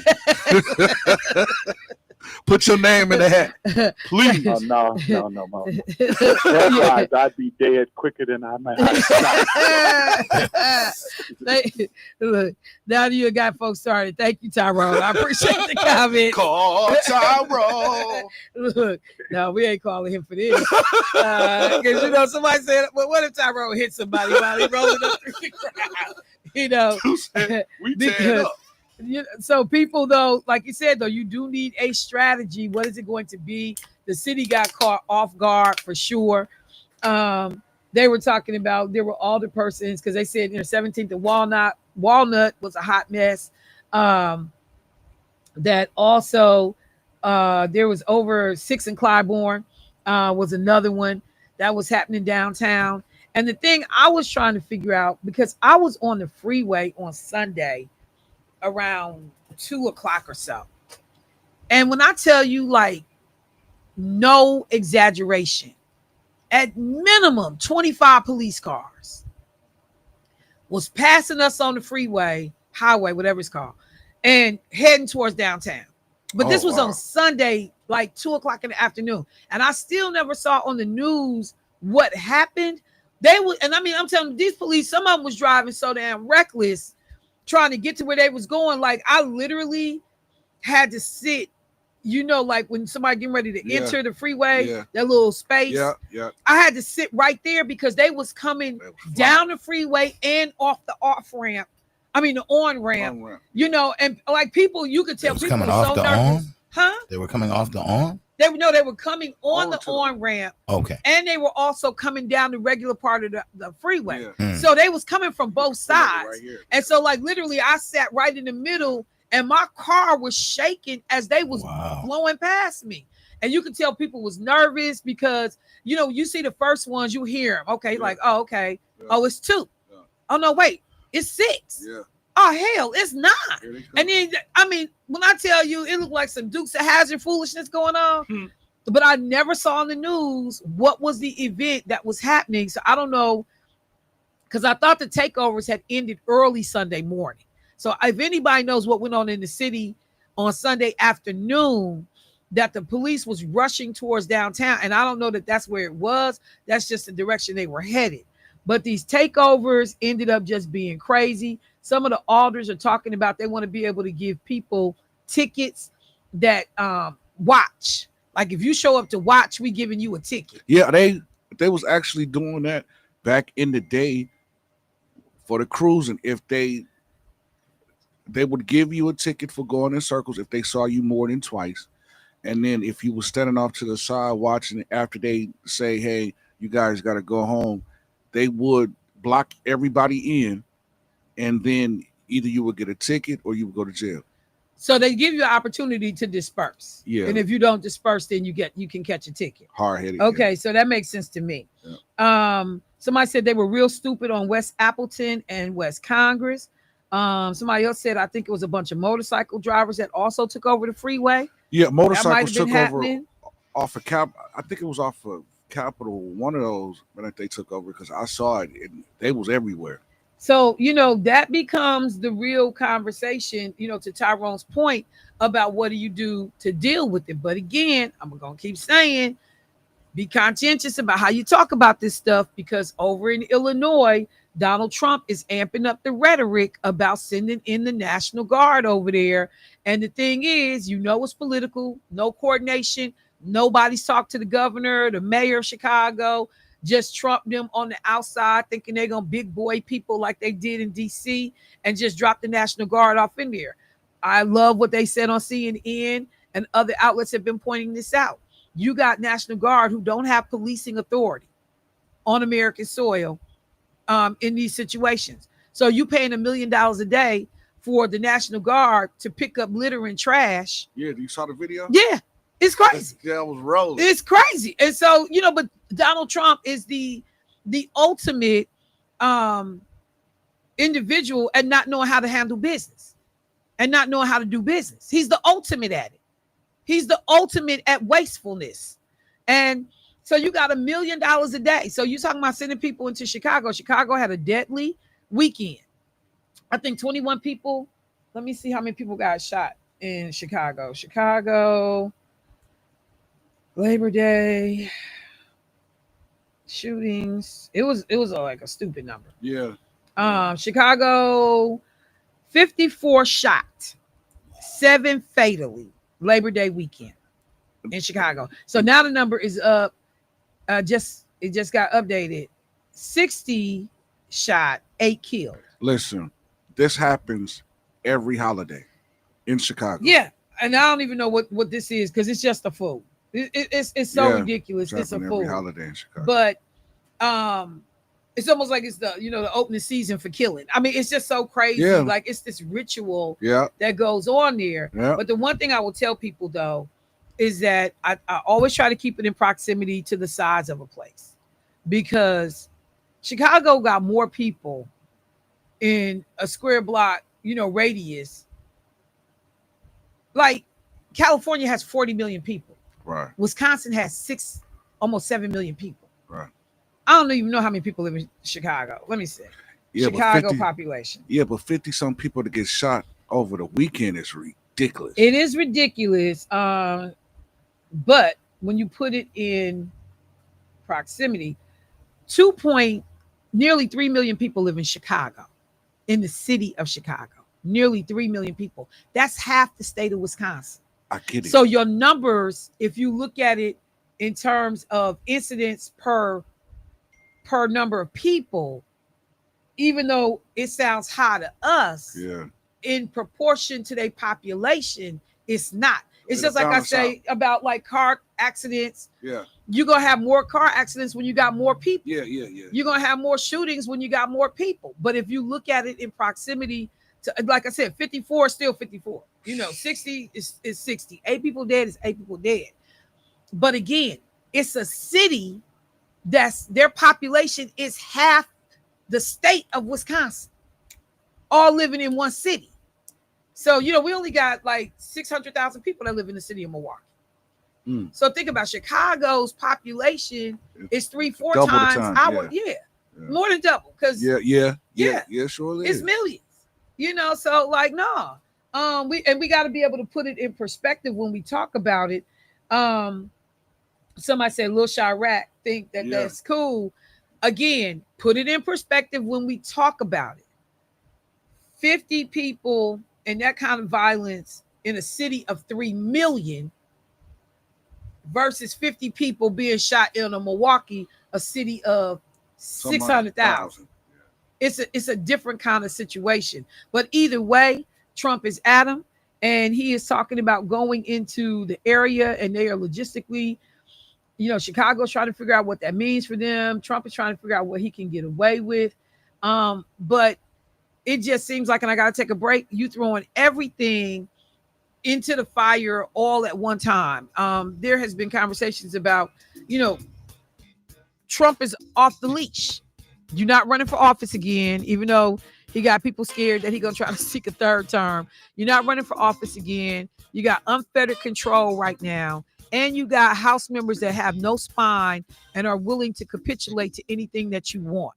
Put your name in the hat, please. No. Otherwise, I'd be dead quicker than I might. Look, now you got folks started. Thank you, Tyrone. I appreciate the comment. Call Tyrone. Look, no, we ain't calling him for this. Because somebody said, "Well, what if Tyrone hit somebody while he rolling up through the crowd?" We tear up. So people, though, like you said, though, you do need a strategy. What is it going to be The city got caught off guard for sure. They were talking about there were alder persons because they said 17th and Walnut was a hot mess. That also there was over 6 in Clybourne was another one that was happening downtown. And the thing I was trying to figure out, because I was on the freeway on Sunday around 2:00 or so. And when I tell you, like, no exaggeration, at minimum 25 police cars was passing us on the freeway, highway, whatever it's called, and heading towards downtown. But this was on Sunday, like 2:00 in the afternoon. And I still never saw on the news what happened. They would, and I mean, I'm telling you, these police, some of them was driving so damn reckless, trying to get to where they was going. Like, I literally had to sit, like when somebody getting ready to enter the freeway, that little space. I had to sit right there because they was coming down the freeway and off the off ramp. I mean, the on ramp. And like people, you could tell people coming were off so the nervous. on. Huh? They were coming off the on. They were coming on the on ramp. Okay. And they were also coming down the regular part of the freeway. So they was coming from both sides. Right, and so like literally I sat right in the middle and my car was shaking as they was blowing past me. And you could tell people was nervous because, you see the first ones, you hear them. Okay, like, oh, okay. Oh, it's 2. Oh, no, wait. It's 6. Oh, hell, it's 9. And then, I mean, when I tell you, it looked like some Dukes of Hazzard foolishness going on. But I never saw on the news what was the event that was happening. So I don't know, because I thought the takeovers had ended early Sunday morning. So if anybody knows what went on in the city on Sunday afternoon, that the police was rushing towards downtown. And I don't know that that's where it was. That's just the direction they were headed. But these takeovers ended up just being crazy. Some of the alders are talking about they want to be able to give people tickets that watch. Like if you show up to watch, we giving you a ticket. Yeah, they was actually doing that back in the day for the cruising. If they would give you a ticket for going in circles if they saw you more than twice. And then if you were standing off to the side watching it after they say, hey, you guys got to go home, they would block everybody in. And then either you would get a ticket or you would go to jail. So they give you an opportunity to disperse. Yeah. And if you don't disperse, then you can catch a ticket. Hard-headed. Okay, so that makes sense to me. Yeah. Somebody said they were real stupid on West Appleton and West Congress. Somebody else said I think it was a bunch of motorcycle drivers that also took over the freeway. Yeah, motorcycles took happening. Over off of I think it was off of Capitol, one of those when they took over, because I saw it and they was everywhere. So, that becomes the real conversation, to Tyrone's point about what do you do to deal with it. But again, I'm going to keep saying, be conscientious about how you talk about this stuff, because over in Illinois, Donald Trump is amping up the rhetoric about sending in the National Guard over there. And the thing is, it's political, no coordination. Nobody's talked to the governor, the mayor of Chicago. Just Trump them on the outside, thinking they're going to big boy people like they did in D.C. and just drop the National Guard off in there. I love what they said on CNN, and other outlets have been pointing this out. You got National Guard who don't have policing authority on American soil in these situations. So you paying $1 million a day for the National Guard to pick up litter and trash. Yeah, you saw the video? Yeah. It's crazy. Yeah, it was rolling. It's crazy. And so, but Donald Trump is the ultimate individual at not knowing how to handle business and not knowing how to do business. He's the ultimate at it. He's the ultimate at wastefulness. And so you got $1 million a day. So you're talking about sending people into Chicago. Chicago had a deadly weekend. I think 21 people. Let me see how many people got shot in Chicago. Labor Day shootings. It was like a stupid number. Yeah. Chicago, 54 shot, 7 fatally. Labor Day weekend in Chicago. So now the number is up. It just got updated. 60 shot, 8 killed. Listen, this happens every holiday in Chicago. Yeah, and I don't even know what this is because it's just a fool. It's so ridiculous. It's a fool. Holiday in Chicago. But it's almost like it's the opening season for killing. I mean, it's just so crazy. Yeah. Like it's this ritual Yeah. that goes on there. Yeah. But the one thing I will tell people though is that I always try to keep it in proximity to the size of a place, because Chicago got more people in a square block, radius. Like California has 40 million people. Right. Wisconsin has almost 7 million people. Right. I don't even know how many people live in Chicago. Let me see. Yeah, Chicago population. Yeah, but 50-some people to get shot over the weekend is ridiculous. It is ridiculous. But when you put it in proximity, nearly 3 million people live in Chicago, in the city of Chicago. Nearly 3 million people. That's half the state of Wisconsin. I get it. So your numbers, if you look at it in terms of incidents per number of people, even though it sounds high to us, in proportion to their population, it's not. It's just like I say about like car accidents. Yeah. You're going to have more car accidents when you got more people. Yeah. You're going to have more shootings when you got more people. But if you look at it in proximity to, like I said, 54 is still 54. 60 is 60. 8 people dead is 8 people dead. But again, it's a city their population is half the state of Wisconsin, all living in one city. So, we only got like 600,000 people that live in the city of Milwaukee. So think about Chicago's population is 3-4 times our, more than double. Because sure it's millions. So like no. We got to be able to put it in perspective when we talk about it. Somebody said Lil Chirac think that's cool. Again, put it in perspective when we talk about it. 50 people and that kind of violence in a city of 3 million versus 50 people being shot in a Milwaukee, a city of 600,000. It's a different kind of situation. But either way, Trump is at him, and he is talking about going into the area, and they are logistically, Chicago's trying to figure out what that means for them. Trump is trying to figure out what he can get away with. But it just seems like, and I got to take a break, you throwing everything into the fire all at one time. There has been conversations about, Trump is off the leash. You're not running for office again, even though he got people scared that he's going to try to seek a third term. You're not running for office again. You got unfettered control right now. And you got House members that have no spine and are willing to capitulate to anything that you want.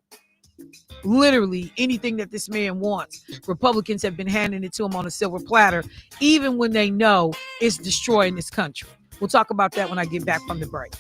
Literally anything that this man wants. Republicans have been handing it to him on a silver platter, even when they know it's destroying this country. We'll talk about that when I get back from the break.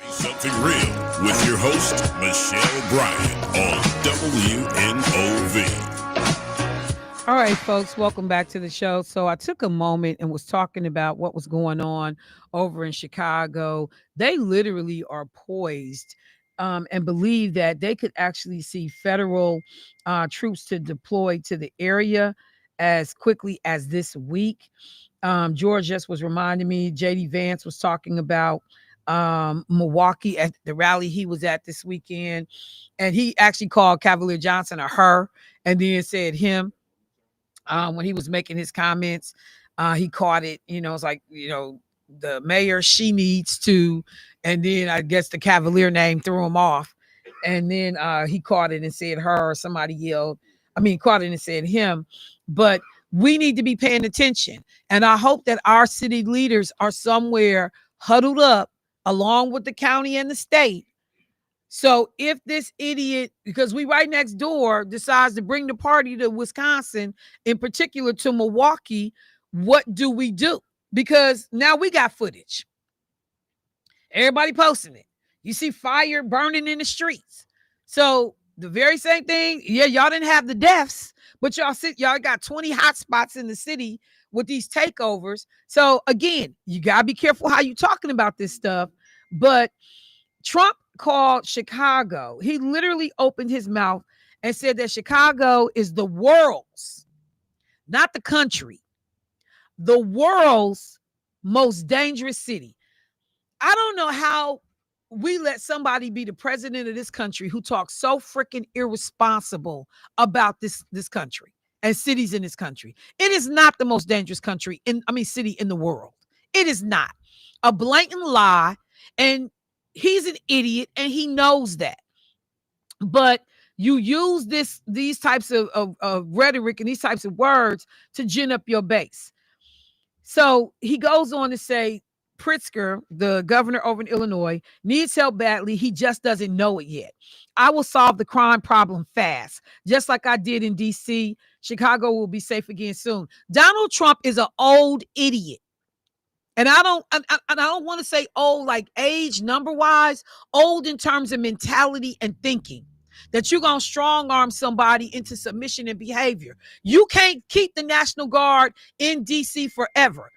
Something Real with your host, Michelle Bryant on WNOV. All right, folks, welcome back to the show. So I took a moment and was talking about what was going on over in Chicago. They literally are poised and believe that they could actually see federal troops to deploy to the area as quickly as this week. George just was reminding me, JD Vance was talking about Milwaukee at the rally he was at this weekend. And he actually called Cavalier Johnson a her and then said him. When he was making his comments, he caught it. It's like, the mayor, she needs to, and then I guess the Cavalier name threw him off. And then he caught it and said her, or somebody yelled. Caught it and said him. But we need to be paying attention. And I hope that our city leaders are somewhere huddled up along with the county and the state. So if this idiot, because we right next door, decides to bring the party to Wisconsin, in particular to Milwaukee, what do we do? Because now we got footage. Everybody posting it. You see fire burning in the streets. So the very same thing. Yeah, y'all didn't have the deaths, but y'all got 20 hot spots in the city with these takeovers. So again, you gotta be careful how you talking about this stuff. But Trump called Chicago. He literally opened his mouth and said that Chicago is the world's, not the country, the world's most dangerous city. I don't know how we let somebody be the president of this country who talks so freaking irresponsible about this country and cities in this country. It is not the most dangerous city in the world. It is not. A blatant lie, and he's an idiot and he knows that. But you use these types of rhetoric and these types of words to gin up your base. So he goes on to say, Pritzker, the governor over in Illinois, needs help badly. He just doesn't know it yet. I will solve the crime problem fast, just like I did in D.C. Chicago will be safe again soon. Donald Trump is an old idiot. And I don't want to say old like age number wise, old in terms of mentality and thinking. That you're going to strong arm somebody into submission and behavior. You can't keep the National Guard in D.C. forever.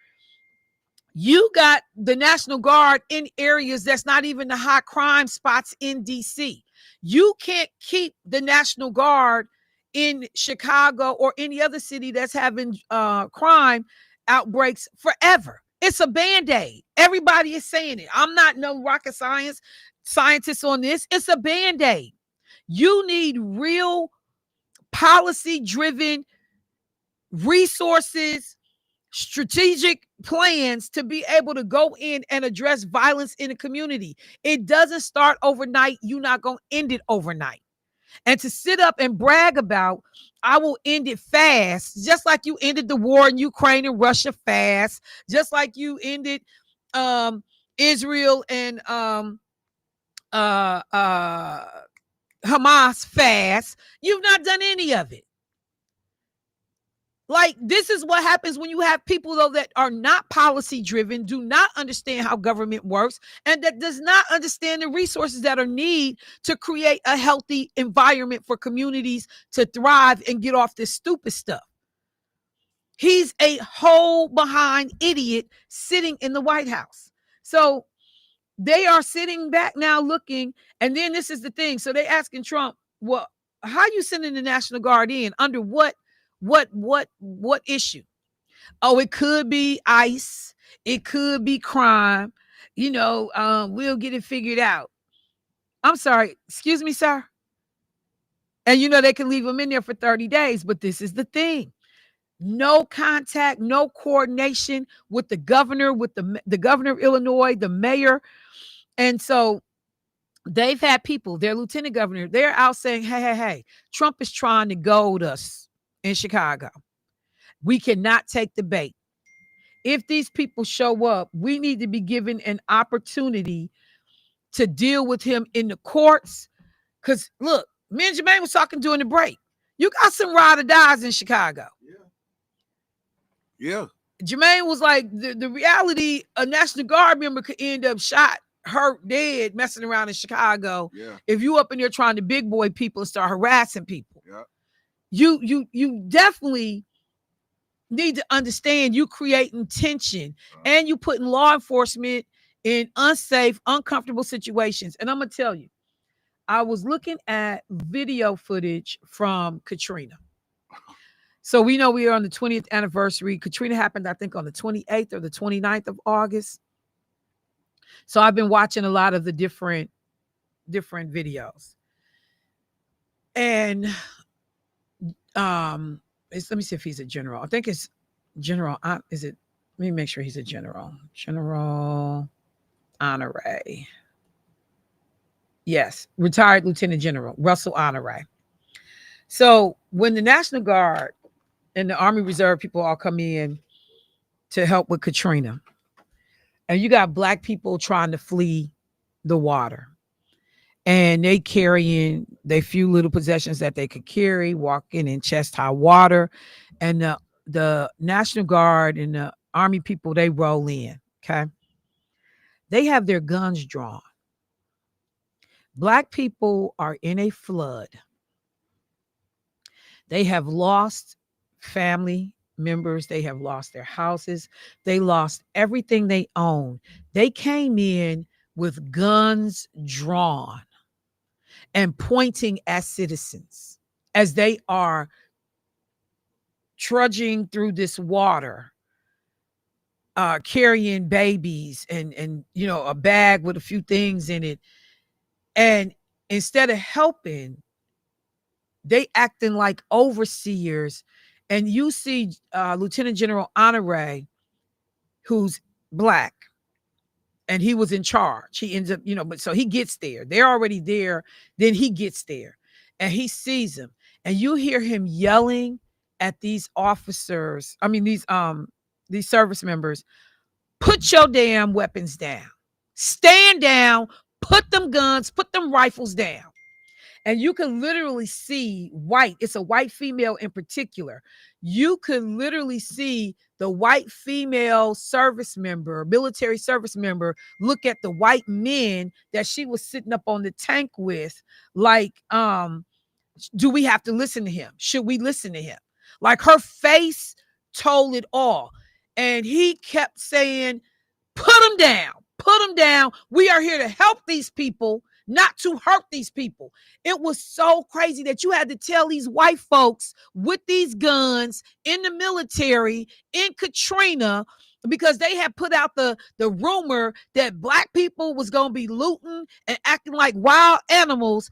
You got the National Guard in areas that's not even the high crime spots in D.C. You can't keep the National Guard in Chicago or any other city that's having crime outbreaks forever. It's a Band-Aid. Everybody is saying it. I'm not no rocket scientist on this. It's a Band-Aid. You need real policy-driven resources, strategic plans to be able to go in and address violence in the community. It doesn't start overnight. You're not going to end it overnight. And to sit up and brag about, I will end it fast, just like you ended the war in Ukraine and Russia fast, just like you ended Israel and Hamas fast. You've not done any of it. Like, this is what happens when you have people, though, that are not policy driven, do not understand how government works, and that does not understand the resources that are needed to create a healthy environment for communities to thrive and get off this stupid stuff. He's a whole behind idiot sitting in the White House. So they are sitting back now looking, and then this is the thing. So they asking Trump, well, how are you sending the National Guard in? Under what issue? Oh, it could be ICE. It could be crime. We'll get it figured out. I'm sorry. Excuse me, sir. And they can leave them in there for 30 days. But this is the thing. No contact, no coordination with the governor, with the governor of Illinois, the mayor. And so they've had people, their lieutenant governor, they're out saying, hey, Trump is trying to goad us in Chicago. We cannot take the bait. If these people show up, we need to be given an opportunity to deal with him in the courts. Because look, me and Jermaine was talking during the break. You got some ride or dies in Chicago. Yeah. Jermaine was like, the reality, a National Guard member could end up shot hurt, dead, messing around in Chicago. Yeah. If you up in there trying to big boy people and start harassing people, Yeah. you definitely need to understand you creating tension and you putting law enforcement in unsafe, uncomfortable situations. And I'm gonna tell you, I was looking at video footage from Katrina. So we know we are on the 20th anniversary. Katrina happened, I think, on the 28th or the 29th of August. So I've been watching a lot of the different videos. And let me see if he's a general. I think it's general. Is it? Let me make sure he's a general. General Honore. Yes, retired Lieutenant General Russell Honore. So when the National Guard and the Army Reserve people all come in to help with Katrina, and you got Black people trying to flee the water, and they carrying their few little possessions that they could carry, walking in chest high water, and the National Guard and the Army people, they roll in. Okay, they have their guns drawn. Black people are in a flood. They have lost family members. They have lost their houses. They lost everything they own. They came in with guns drawn and pointing at citizens as they are trudging through this water, carrying babies and a bag with a few things in it. And instead of helping, they acting like overseers. And you see Lieutenant General Honore, who's Black, and he was in charge. He ends up, but so he gets there. They're already there. Then he gets there and he sees them. And you hear him yelling at these officers. I mean, these service members, put your damn weapons down. Stand down, put them guns, put them rifles down. And you can literally see white. It's a white female in particular. You can literally see the white female service member, military service member, look at the white men that she was sitting up on the tank with, like, do we have to listen to him? Should we listen to him? Like, her face told it all. And he kept saying, put them down, put them down. We are here to help these people, not to hurt these people. It was so crazy that you had to tell these white folks with these guns in the military in Katrina, because they had put out the rumor that Black people was going to be looting and acting like wild animals.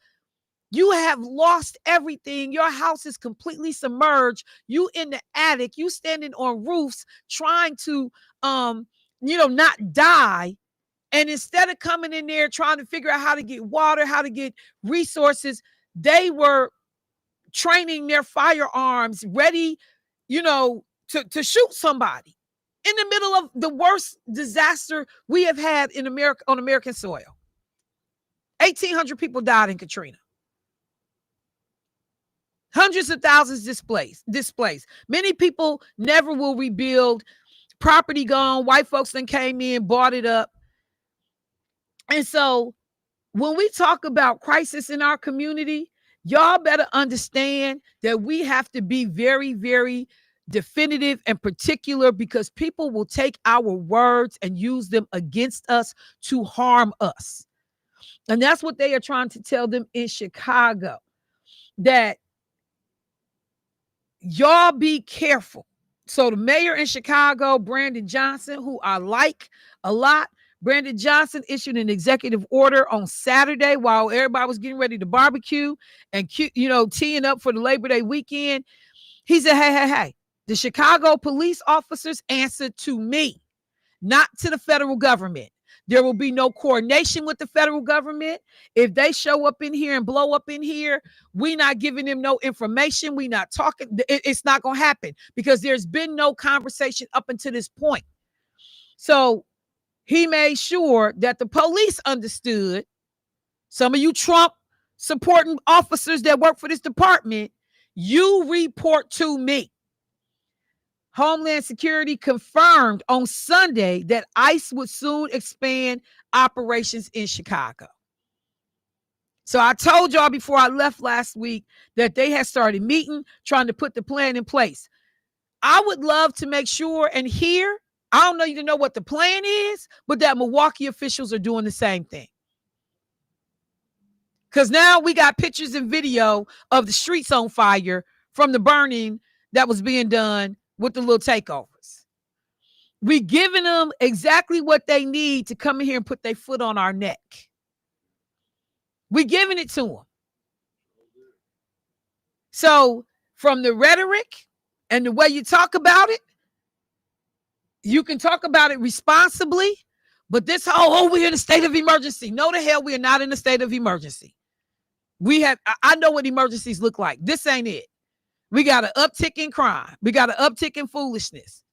You have lost everything. Your house is completely submerged. You in the attic, you standing on roofs trying to not die. And instead of coming in there trying to figure out how to get water, how to get resources, they were training their firearms ready, to shoot somebody in the middle of the worst disaster we have had in America, on American soil. 1,800 people died in Katrina. Hundreds of thousands displaced. Many people never will rebuild. Property gone. White folks then came in, bought it up. And so when we talk about crisis in our community, y'all better understand that we have to be very, very definitive and particular, because people will take our words and use them against us to harm us. And that's what they are trying to tell them in Chicago, that y'all be careful. So the mayor in Chicago, Brandon Johnson, who I like a lot, Brandon Johnson issued an executive order on Saturday while everybody was getting ready to barbecue and, teeing up for the Labor Day weekend. He said, hey, the Chicago police officers answer to me, not to the federal government. There will be no coordination with the federal government. If they show up in here and blow up in here, we not giving them no information. We not talking. It's not going to happen, because there's been no conversation up until this point. So he made sure that the police understood. Some of you Trump supporting officers that work for this department, you report to me. Homeland Security confirmed on Sunday that ICE would soon expand operations in Chicago. So I told y'all before I left last week that they had started meeting, trying to put the plan in place. I would love to make sure and hear, I don't know you to know what the plan is, but that Milwaukee officials are doing the same thing. Because now we got pictures and video of the streets on fire from the burning that was being done with the little takeovers. We giving them exactly what they need to come in here and put their foot on our neck. We giving it to them. So from the rhetoric and the way you talk about it, you can talk about it responsibly, but this whole, we're in a state of emergency. No, the hell, we are not in a state of emergency. I know what emergencies look like. This ain't it. We got an uptick in crime. We got an uptick in foolishness,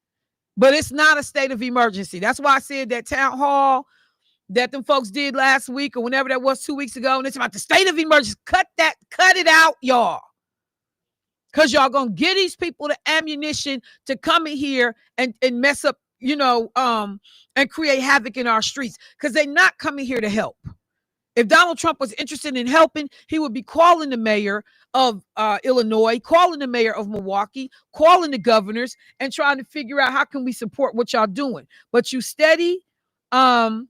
but it's not a state of emergency. That's why I said that town hall that them folks did last week or whenever that was 2 weeks ago, and it's about the state of emergency. Cut it out, y'all. Because y'all gonna get these people the ammunition to come in here and mess up, and create havoc in our streets. Because they're not coming here to help. If Donald Trump was interested in helping, he would be calling the mayor of Illinois, calling the mayor of Milwaukee, calling the governors, and trying to figure out how can we support what y'all doing. But you steady, so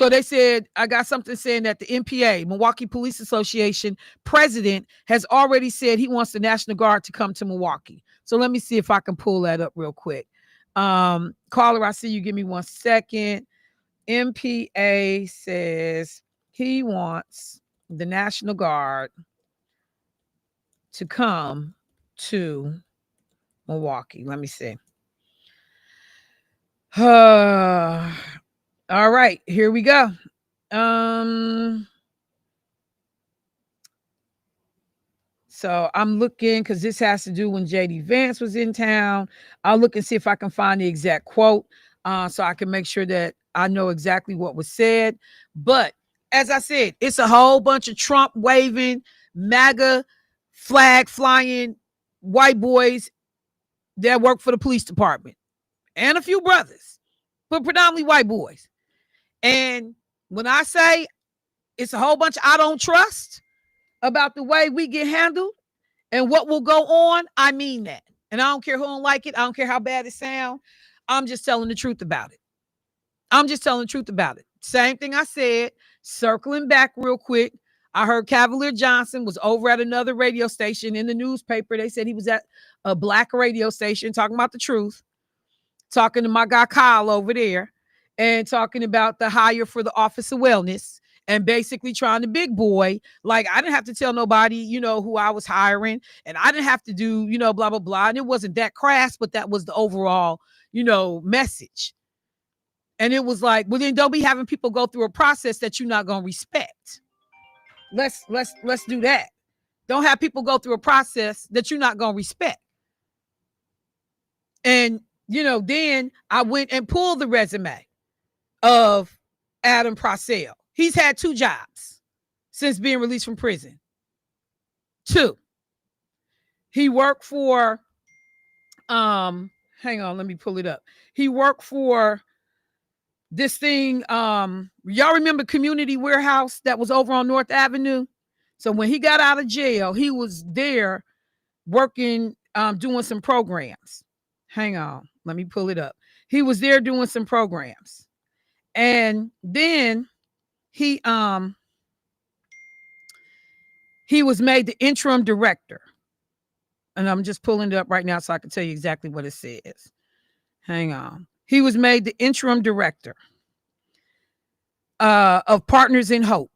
they said, I got something saying that the MPA, Milwaukee Police Association president, has already said he wants the National Guard to come to Milwaukee. So let me see if I can pull that up real quick. Caller, I see you. Give me 1 second. MPA says he wants the National Guard to come to Milwaukee. Let me see. All right, here we go. So I'm looking because this has to do when JD Vance was in town. I'll look and see if I can find the exact quote so I can make sure that I know exactly what was said. But as I said, it's a whole bunch of Trump waving, MAGA flag flying white boys that work for the police department and a few brothers, but predominantly white boys. And when I say it's a whole bunch I don't trust about the way we get handled and what will go on, I mean that. And I don't care who don't like it. I don't care how bad it sounds. I'm just telling the truth about it. Same thing I said, circling back real quick. I heard Cavalier Johnson was over at another radio station in the newspaper. They said he was at a black radio station talking about the truth, talking to my guy Kyle over there and talking about the hire for the Office of Wellness and basically trying to big boy. Like, I didn't have to tell nobody, who I was hiring, and I didn't have to do, blah, blah, blah. And it wasn't that crass, but that was the overall, message. And it was like, well, then don't be having people go through a process that you're not going to respect. Let's do that. Don't have people go through a process that you're not going to respect. And, then I went and pulled the resume of Adam Procell. He's had 2 jobs since being released from prison. 2. He worked for, hang on, let me pull it up. He worked for this thing, y'all remember Community Warehouse that was over on North Avenue? So when he got out of jail, he was there working, doing some programs. Hang on, let me pull it up. He was there doing some programs. And then he was made the interim director. And I'm just pulling it up right now so I can tell you exactly what it says. Hang on. He was made the interim director of Partners in Hope.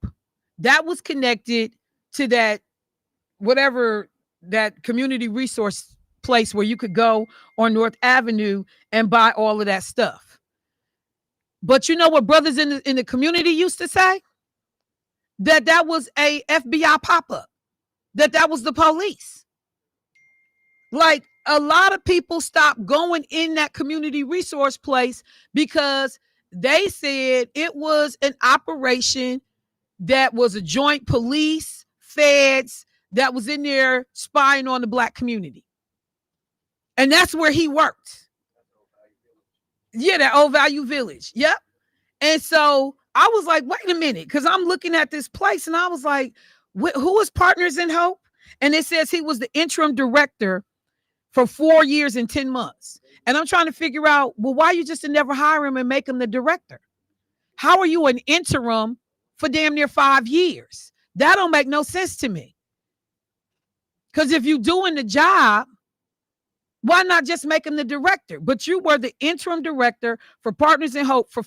That was connected to that, whatever, that community resource place where you could go on North Avenue and buy all of that stuff. But you know what brothers in the community used to say? That was a FBI pop-up. That was the police. Like, a lot of people stopped going in that community resource place because they said it was an operation that was a joint police, feds, that was in there spying on the black community. And that's where he worked. Yeah, that Old Value Village. Yep. And so I was like, wait a minute, because I'm looking at this place and I was like, who is Partners in Hope? And it says he was the interim director for 4 years and 10 months. And I'm trying to figure out, well, why you just never hire him and make him the director? How are you an interim for damn near 5 years? That don't make no sense to me. Because if you're doing the job, why not just make him the director? But you were the interim director for Partners in Hope for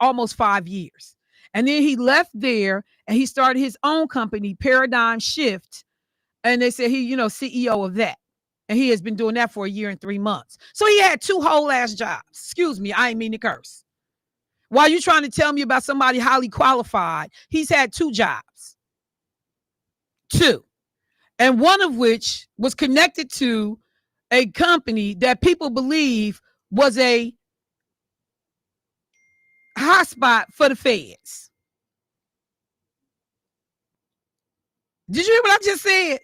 almost 5 years. And then he left there and he started his own company, Paradigm Shift. And they said he, CEO of that. And he has been doing that for 1 year and 3 months. So he had 2 whole ass jobs. Excuse me, I ain't mean to curse. While you trying to tell me about somebody highly qualified, he's had 2 jobs. 2. And one of which was connected to a company that people believe was a hotspot for the feds. Did you hear what I just said?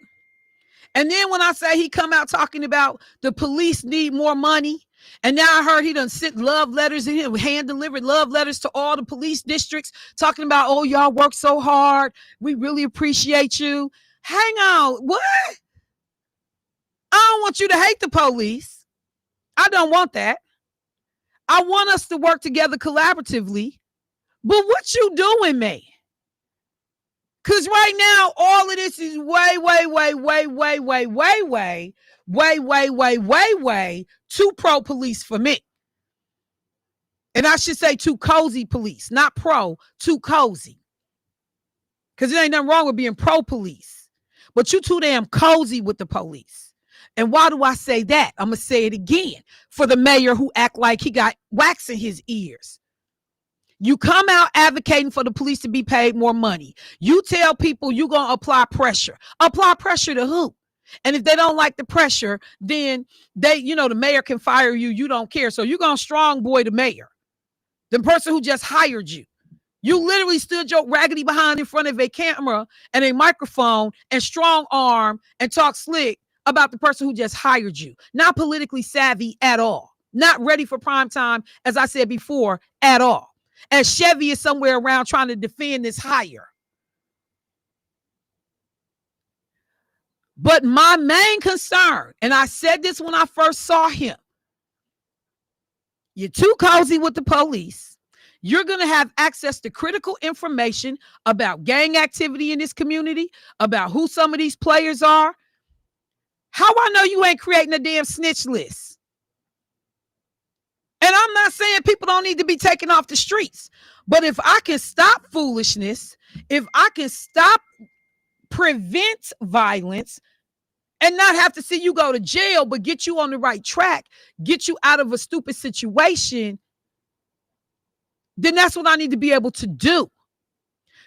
And then when I say he come out talking about the police need more money, and now I heard he done sent love letters and he hand-delivered love letters to all the police districts talking about, oh, y'all work so hard. We really appreciate you. Hang on. What? I don't want you to hate the police. I don't want that. I want us to work together collaboratively. But what you doing, man? Because right now, all of this is way too pro-police for me. And I should say too cozy police, not pro, too cozy. Because there ain't nothing wrong with being pro-police. But you too damn cozy with the police. And why do I say that? I'm going to say it again for the mayor who act like he got wax in his ears. You come out advocating for the police to be paid more money. You tell people you're going to apply pressure. Apply pressure to who? And if they don't like the pressure, then the mayor can fire you. You don't care. So you're going to strong boy the mayor, the person who just hired you. You literally stood your raggedy behind in front of a camera and a microphone and strong arm and talk slick about the person who just hired you. Not politically savvy at all. Not ready for prime time, as I said before, at all. And Chevy is somewhere around trying to defend this hire. But my main concern, and I said this when I first saw him, you're too cozy with the police. You're going to have access to critical information about gang activity in this community, about who some of these players are. How I know you ain't creating a damn snitch list? And I'm not saying people don't need to be taken off the streets, but if I can stop foolishness, if I can prevent violence and not have to see you go to jail, but get you on the right track, get you out of a stupid situation, then that's what I need to be able to do.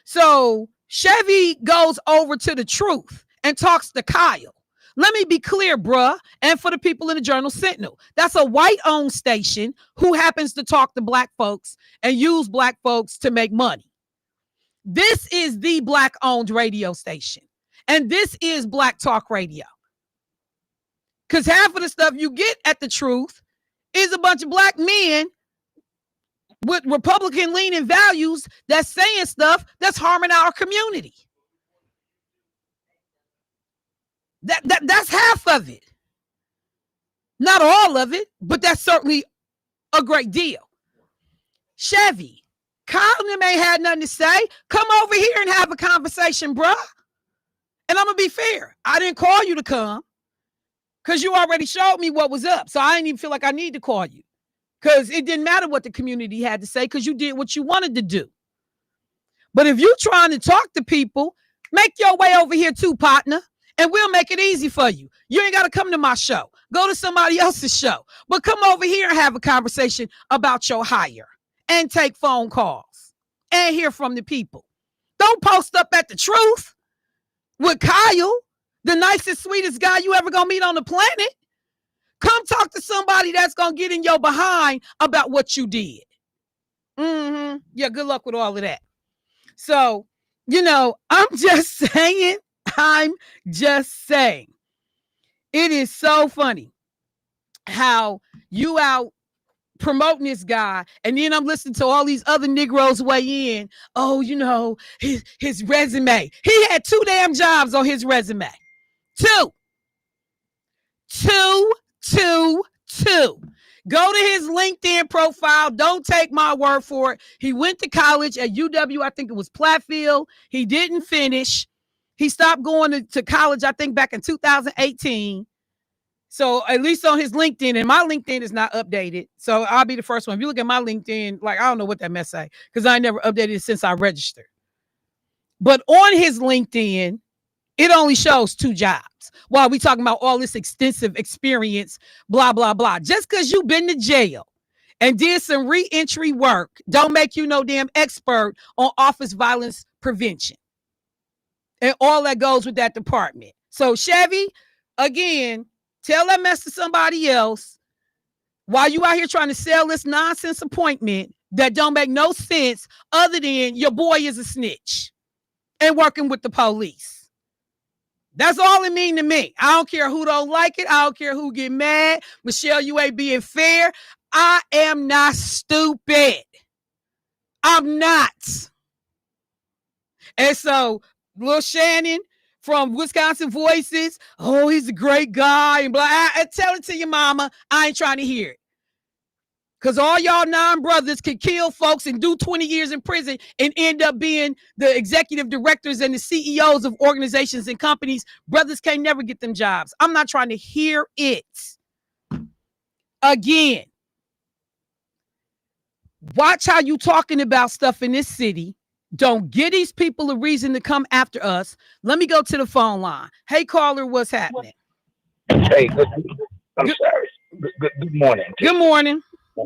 So Chevy goes over to the Truth and talks to Kyle. Let me be clear, bruh, and for the people in the Journal Sentinel, that's a white-owned station who happens to talk to black folks and use black folks to make money. This is the black-owned radio station, and this is Black Talk Radio. Because half of the stuff you get at the Truth is a bunch of black men with Republican-leaning values that's saying stuff that's harming our community. That's half of it. Not all of it, but that's certainly a great deal. Chevy, Kyle and them ain't had nothing to say. Come over here and have a conversation, bruh. And I'm going to be fair. I didn't call you to come because you already showed me what was up. So I didn't even feel like I need to call you because it didn't matter what the community had to say because you did what you wanted to do. But if you're trying to talk to people, make your way over here too, partner. And we'll make it easy for you. You ain't got to come to my show. Go to somebody else's show. But come over here and have a conversation about your hire and take phone calls and hear from the people. Don't post up at the Truth with Kyle, the nicest, sweetest guy you ever going to meet on the planet. Come talk to somebody that's going to get in your behind about what you did. Yeah, good luck with all of that. So, I'm just saying. I'm just saying. It is so funny how you out promoting this guy, and then I'm listening to all these other Negroes weigh in. Oh, you know, his resume. He had 2 damn jobs on his resume. 2. Go to his LinkedIn profile. Don't take my word for it. He went to college at UW. I think it was Platteville. He didn't finish. He stopped going to college, I think, back in 2018. So at least on his LinkedIn, and my LinkedIn is not updated. So I'll be the first one. If you look at my LinkedIn, like, I don't know what that mess say, because I never updated it since I registered. But on his LinkedIn, it only shows 2 jobs. While we talking about all this extensive experience, blah, blah, blah. Just because you've been to jail and did some re-entry work don't make you no damn expert on office violence prevention and all that goes with that department. So Chevy, again, tell that mess to somebody else while you out here trying to sell this nonsense appointment that don't make no sense other than your boy is a snitch and working with the police. That's all it mean to me. I don't care who don't like it. I don't care who get mad. Michelle, you ain't being fair. I am not stupid. I'm not. And so, Lil Shannon from Wisconsin Voices, oh, he's a great guy, and blah. I tell it to your mama. I ain't trying to hear it. Because all y'all 9 brothers can kill folks and do 20 years in prison and end up being the executive directors and the CEOs of organizations and companies. Brothers can't never get them jobs. I'm not trying to hear it. Again, watch how you talking about stuff in this city. Don't give these people a reason to come after us. Let me go to the phone line. Hey, caller, what's happening? Hey, I'm sorry. Good morning. Good morning.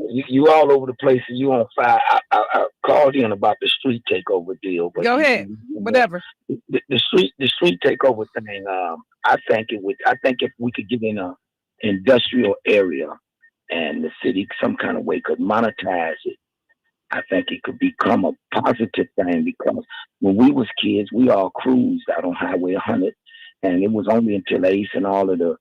You all over the place and you on fire. I called in about the street takeover deal. But go ahead. Whatever. The street takeover thing. I think if we could get in a industrial area and the city some kind of way could monetize it, I think it could become a positive thing, because when we was kids, we all cruised out on Highway 100, and it was only until Ace and all of the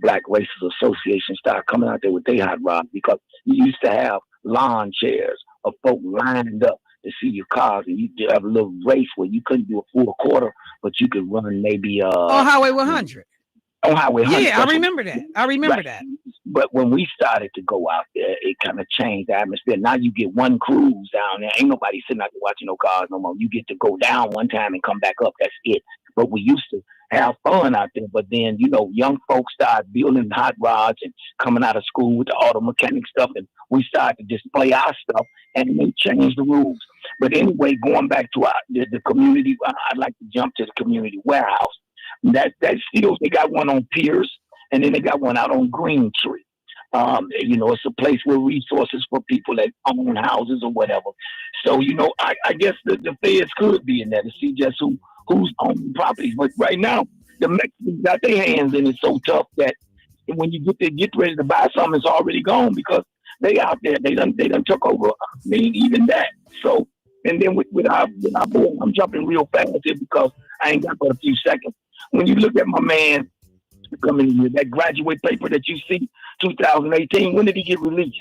Black Races Association started coming out there with their hot rods, because you used to have lawn chairs of folk lined up to see your cars, and you have a little race where you couldn't do a full quarter, but you could run maybe on Highway 100. On Highway 100. Yeah, I remember that. Right. That. But when we started to go out there, it kind of changed the atmosphere. Now you get one cruise down there. Ain't nobody sitting out there watching no cars no more. You get to go down one time and come back up. That's it. But we used to have fun out there. But then, young folks started building hot rods and coming out of school with the auto mechanic stuff. And we started to display our stuff, and they changed the rules. But anyway, going back to the community, I'd like to jump to the community warehouse. That still, they got one on Pierce, and then they got one out on Green Tree. It's a place where resources for people that own houses or whatever. So, I guess the feds could be in there to see just who's owning properties. But right now, the Mexicans got their hands in it so tough that when you get ready to buy something, it's already gone, because they out there. They done took over. Even that. So, and then with our boy, I'm jumping real fast here because I ain't got but a few seconds. When you look at my man coming in with that graduate paper that you see, 2018, when did he get released?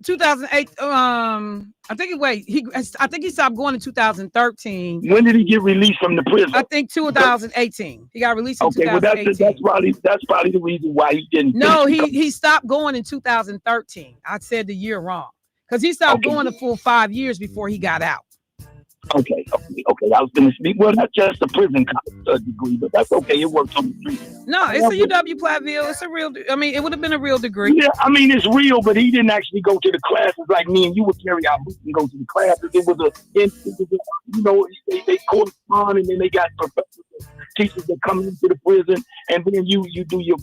2008. I think he stopped going in 2013. When did he get released from the prison? I think 2018. He got released in 2018. That's probably the reason why he didn't. No, he stopped going in 2013. I said the year wrong, because he stopped going a full 5 years before he got out. Okay. I was going to speak. Well, not just a prison degree, but that's okay. It works on the street. No, it's a UW Platteville. It's a real. It would have been a real degree. Yeah, it's real, but he didn't actually go to the classes like me and you would carry out boots and go to the classes. It was they correspond, and then they got professors and teachers that come into the prison, and then you do your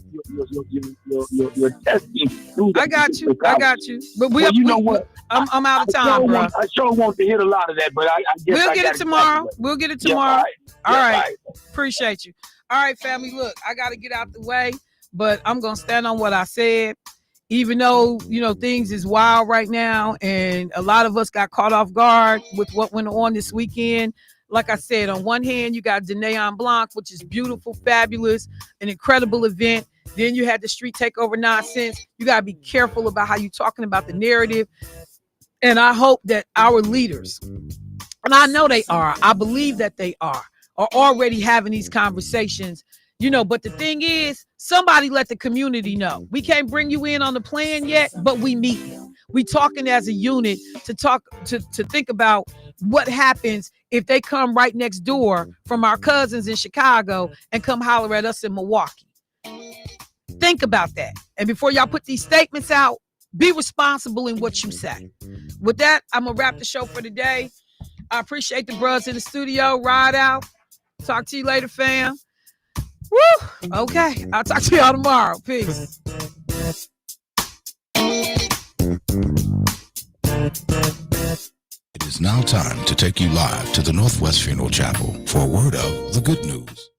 testing. I got you. But what? I'm out of time, bro. I sure want to hit a lot of that, but I guess we'll get it tomorrow. We'll get it tomorrow. All right. Appreciate you. All right, family. Look, I got to get out the way, but I'm going to stand on what I said. Even though, things is wild right now, and a lot of us got caught off guard with what went on this weekend. Like I said, on one hand, you got Denayon Blanc, which is beautiful, fabulous, an incredible event. Then you had the street takeover nonsense. You got to be careful about how you're talking about the narrative. And I hope that our leaders, and I know they are, I believe that they are already having these conversations, you know, but the thing is, somebody let the community know. We can't bring you in on the plan yet, but we meeting. We talking as a unit to talk, to think about what happens if they come right next door from our cousins in Chicago and come holler at us in Milwaukee. Think about that. And before y'all put these statements out, be responsible in what you say. With that, I'm going to wrap the show for today. I appreciate the bros in the studio. Ride out. Talk to you later, fam. Woo! Okay. I'll talk to y'all tomorrow. Peace. It is now time to take you live to the Northwest Funeral Chapel for a word of the good news.